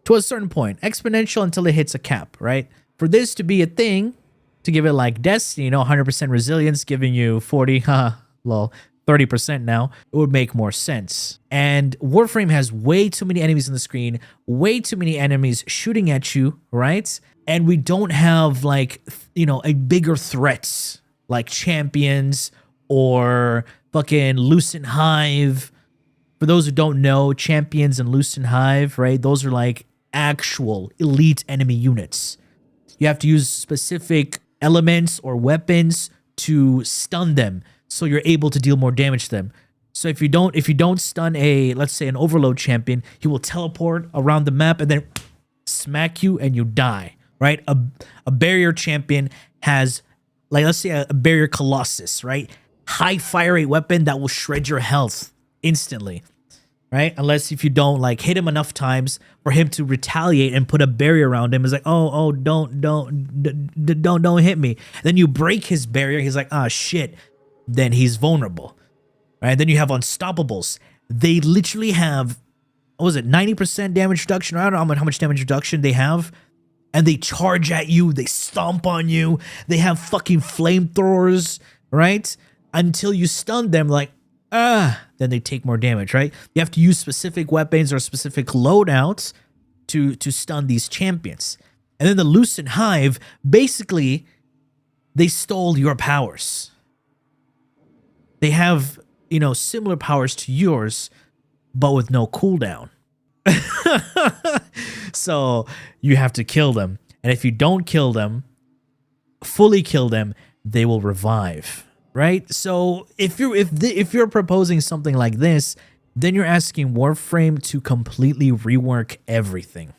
to a certain point, exponential until it hits a cap, right? For this to be a thing, to give it like Destiny, you know, 100% resilience, giving you 40, 30% now, it would make more sense. And Warframe has way too many enemies on the screen, way too many enemies shooting at you, right? And we don't have, like, you know, a bigger threats like champions or fucking Lucent Hive. For those who don't know, champions and Lucent Hive, right? Those are like actual elite enemy units. You have to use specific elements or weapons to stun them, so you're able to deal more damage to them. So if you don't stun a, let's say, an overload champion, he will teleport around the map and then smack you and you die, right? A barrier champion has, like, let's say a barrier colossus, right? High fire rate weapon that will shred your health instantly, right? Unless if you don't, like, hit him enough times for him to retaliate and put a barrier around him. It's like, oh, don't hit me. Then you break his barrier. He's like, ah, shit. Then he's vulnerable, right? Then you have unstoppables. They literally have, what was it, 90% damage reduction? I don't know how much damage reduction they have. And they charge at you. They stomp on you. They have fucking flamethrowers, right? Until you stun them, like, then they take more damage, right? You have to use specific weapons or specific loadouts to stun these champions. And then the Lucent Hive, basically, they stole your powers. They have, you know, similar powers to yours, but with no cooldown. So you have to kill them. And if you don't kill them, fully kill them, they will revive, right? So if you're proposing something like this, then you're asking Warframe to completely rework everything.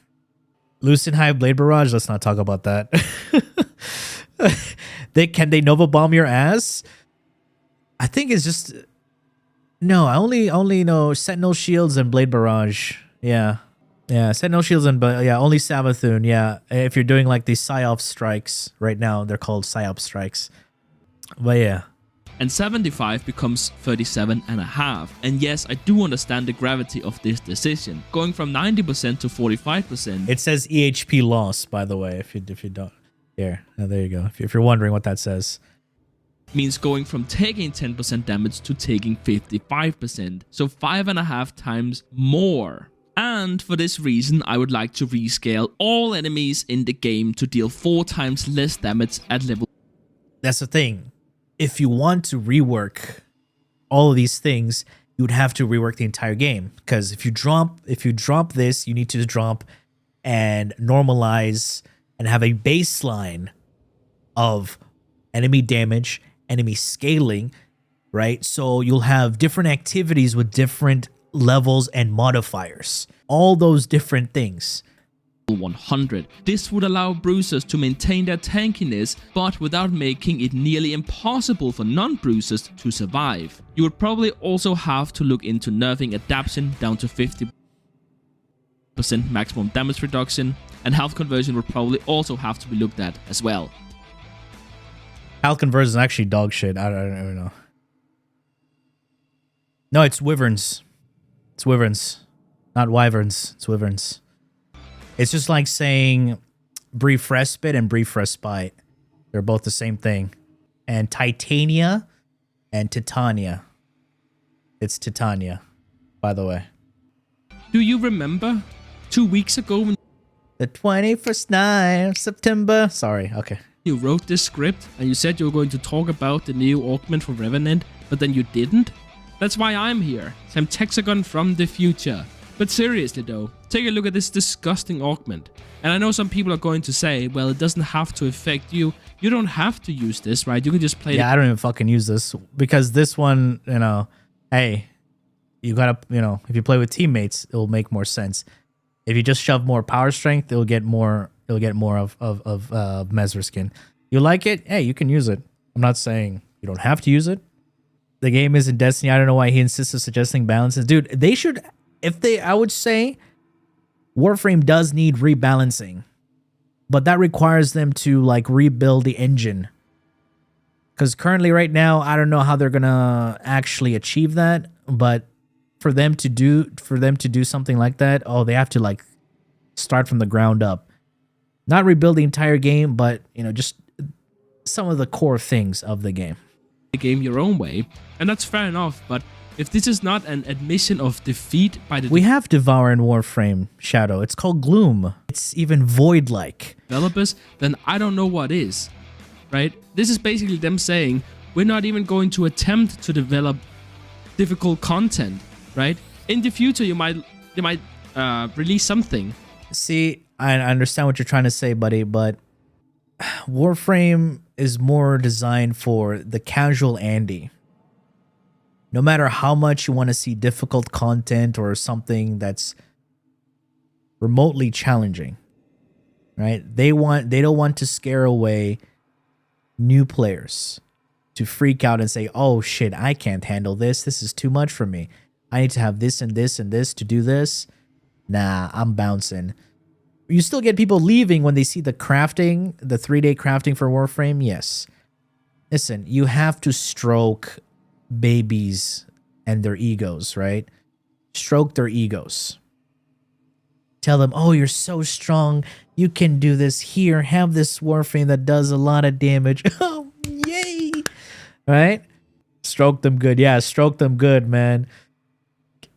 Lucent Hive Blade Barrage, let's not talk about that. Can they Nova Bomb your ass? I think it's just, no, I only know Sentinel Shields and Blade Barrage. Yeah, Sentinel Shields and, yeah, only Savathun. Yeah, if you're doing like these Psyop strikes right now, they're called Psyop strikes. But yeah. And 75 becomes 37.5. And yes, I do understand the gravity of this decision, going from 90% to 45%. It says EHP loss, by the way, if you don't. Here, there you go. If you're wondering what that says. Means going from taking 10% damage to taking 55%, so 5.5 times more. And for this reason, I would like to rescale all enemies in the game to deal 4 times less damage at level. That's the thing. If you want to rework all of these things, you would have to rework the entire game. Because if you drop this, you need to drop and normalize and have a baseline of enemy damage, enemy scaling, right? So you'll have different activities with different levels and modifiers, all those different things. 100. This would allow bruisers to maintain their tankiness, but without making it nearly impossible for non-bruisers to survive. You would probably also have to look into nerfing adaptation down to 50% maximum damage reduction, and health conversion would probably also have to be looked at as well. Health conversion is actually dog shit. I don't even know. No, it's wyverns. It's wyverns. Not wyverns. It's wyverns. It's just like saying brief respite and brief respite. They're both the same thing. And Titania and Titania. It's Titania, by the way. Do you remember 2 weeks ago when The 21st night of September. Sorry, okay. You wrote this script and you said you were going to talk about the new augment for Revenant, but then you didn't? That's why I'm here. Sam Texagon from the future. But seriously though, take a look at this disgusting augment. And I know some people are going to say, well, it doesn't have to affect you. You don't have to use this, right? You can just play Yeah, I don't even fucking use this because this one, you know, hey, you gotta, you know, if you play with teammates, it will make more sense. If you just shove more power strength, it'll get more of Mesmer skin. You like it? Hey, you can use it. I'm not saying you don't have to use it. The game is in Destiny. I don't know why he insists on suggesting balances. Dude, they should, I would say Warframe does need rebalancing, but that requires them to like rebuild the engine. Because currently right now, I don't know how they're gonna actually achieve that, but for them to do something like that, oh, they have to like start from the ground up. Not rebuild the entire game, but you know, just some of the core things of the game. the game your own way, and that's fair enough, but if this is not an admission of defeat by the We have Devour in Warframe, Shadow. It's called Gloom. It's even Void-like. developers, then I don't know what is, right? This is basically them saying, we're not even going to attempt to develop difficult content, right? In the future, they might release something. See, I understand what you're trying to say, buddy, but Warframe is more designed for the casual Andy. No matter how much you want to see difficult content or something that's remotely challenging, right? They don't want to scare away new players to freak out and say, "Oh shit, I can't handle this. This is too much for me. I need to have this and this and this to do this. Nah, I'm bouncing." You still get people leaving when they see the crafting, the 3-day crafting for Warframe. Yes. Listen, you have to stroke babies and their egos, right? Stroke their egos. Tell them, "Oh, you're so strong. You can do this. Here, have this Warframe that does a lot of damage." Oh, yay. Right? Stroke them good. Yeah, stroke them good, man.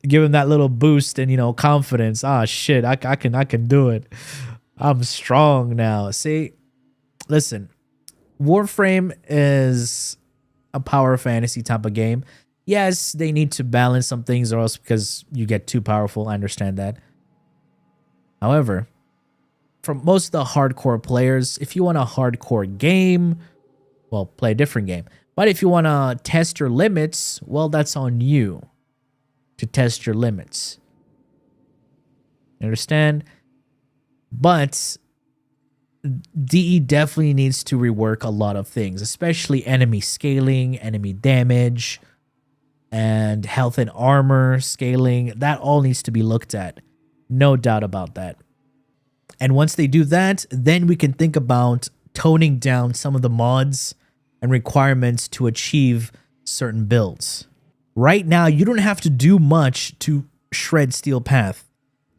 Give them that little boost and, you know, confidence. Ah, shit, I can do it. I'm strong now. See, listen, Warframe is a power fantasy type of game. Yes, they need to balance some things or else because you get too powerful. I understand that. However, for most of the hardcore players, if you want a hardcore game, well, play a different game. But if you want to test your limits, well, that's on you to test your limits. You understand? But DE definitely needs to rework a lot of things, especially enemy scaling, enemy damage, and health and armor scaling. That all needs to be looked at. No doubt about that. And once they do that, then we can think about toning down some of the mods and requirements to achieve certain builds. Right now, you don't have to do much to shred Steel Path.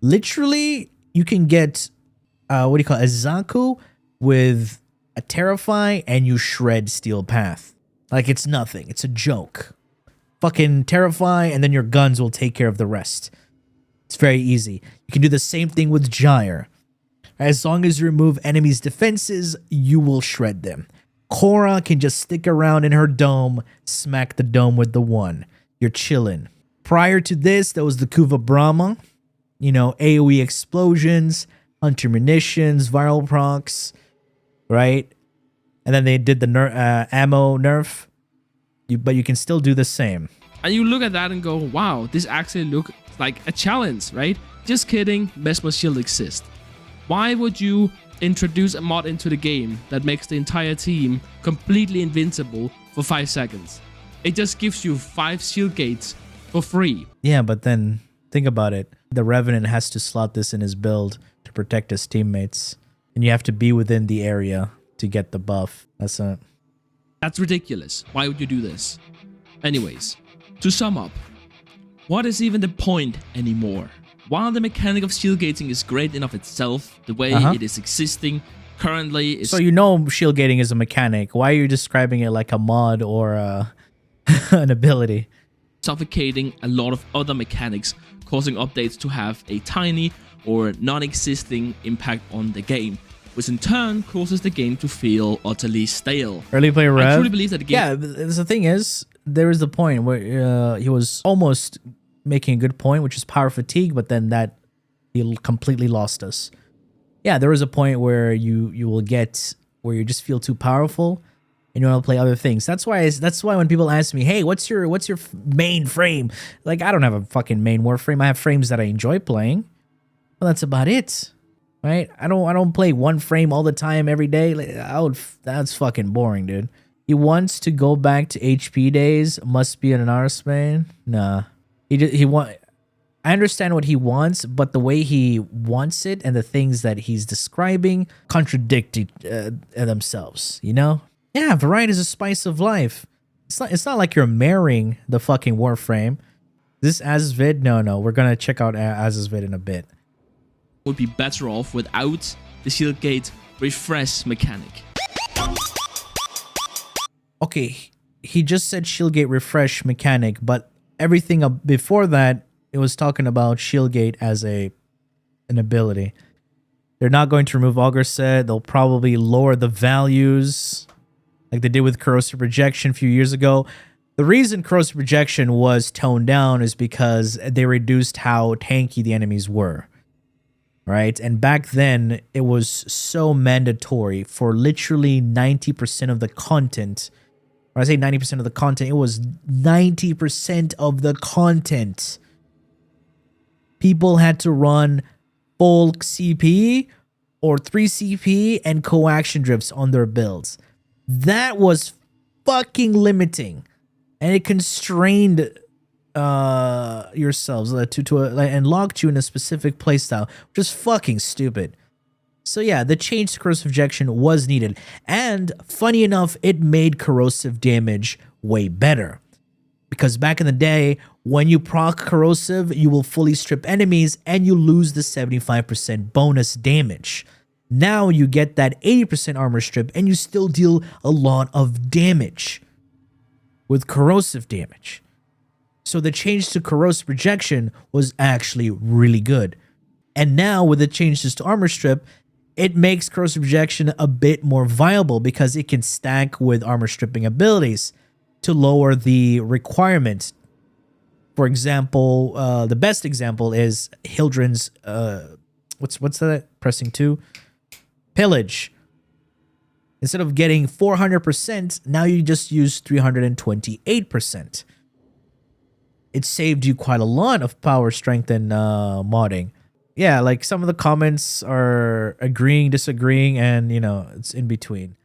Literally, you can get, a Zaku with a Terrify and you shred Steel Path. Like it's nothing. It's a joke. Fucking Terrify and then your guns will take care of the rest. It's very easy. You can do the same thing with Gyre. As long as you remove enemies' defenses, you will shred them. Korra can just stick around in her dome, smack the dome with the one. You're chilling. Prior to this, there was the Kuva Brahma. You know, AoE explosions, Hunter munitions, viral procs, right? And then they did the ammo nerf. But you can still do the same. And you look at that and go, wow, this actually looks like a challenge, right? Just kidding, Mesmer Shield exists. Why would you introduce a mod into the game that makes the entire team completely invincible for 5 seconds? It just gives you 5 shield gates for free. Yeah, but then think about it. The Revenant has to slot this in his build to protect his teammates. And you have to be within the area to get the buff. That's ridiculous. Why would you do this? Anyways, to sum up, what is even the point anymore? While the mechanic of shield gating is great enough itself, the way it is existing currently is... So you know shield gating is a mechanic. Why are you describing it like a mod or an ability? suffocating a lot of other mechanics, causing updates to have a tiny or non-existing impact on the game, which in turn causes the game to feel utterly stale. Early play rev. I truly believe that the game... Yeah, the thing is, there is the point where he was almost making a good point, which is power fatigue, but then that he completely lost us. Yeah, there is a point where you will get where you just feel too powerful and you want to play other things. That's why when people ask me, "Hey, what's your main frame?" Like, I don't have a fucking main Warframe. I have frames that I enjoy playing. Well, that's about it. Right? I don't play one frame all the time every day. Like, that's fucking boring, dude. He wants to go back to HP days. Must be an Ars main. Nah. I understand what he wants, but the way he wants it and the things that he's describing contradict themselves, you know? Yeah, variety is a spice of life. It's not like you're marrying the fucking Warframe. This Az's vid? No. We're gonna check out Az's vid in a bit. Would be better off without the Shieldgate refresh mechanic. Okay, he just said Shieldgate refresh mechanic, but everything before that, it was talking about Shieldgate as an ability. They're not going to remove Augur Set. They'll probably lower the values like they did with Corrosive Rejection a few years ago. The reason Corrosive Rejection was toned down is because they reduced how tanky the enemies were. Right? And back then, it was so mandatory for literally 90% of the content. When I say 90% of the content, it was 90% of the content. People had to run full CP or 3 CP and coaction drifts on their builds. That was fucking limiting. And it constrained yourselves and locked you in a specific playstyle, which is fucking stupid. So yeah, the change to corrosive rejection was needed. And funny enough, it made corrosive damage way better. Because back in the day, when you proc corrosive, you will fully strip enemies and you lose the 75% bonus damage. Now you get that 80% armor strip and you still deal a lot of damage with corrosive damage. So the change to corrosive rejection was actually really good. And now with the changes to armor strip, it makes corrosive rejection a bit more viable because it can stack with armor stripping abilities to lower the requirement. For example, the best example is Hildren's what's that? Pressing 2? Pillage. Instead of getting 400%, now you just use 328%. It saved you quite a lot of power, strength, and modding. Yeah, like some of the comments are agreeing, disagreeing, and, you know, it's in between.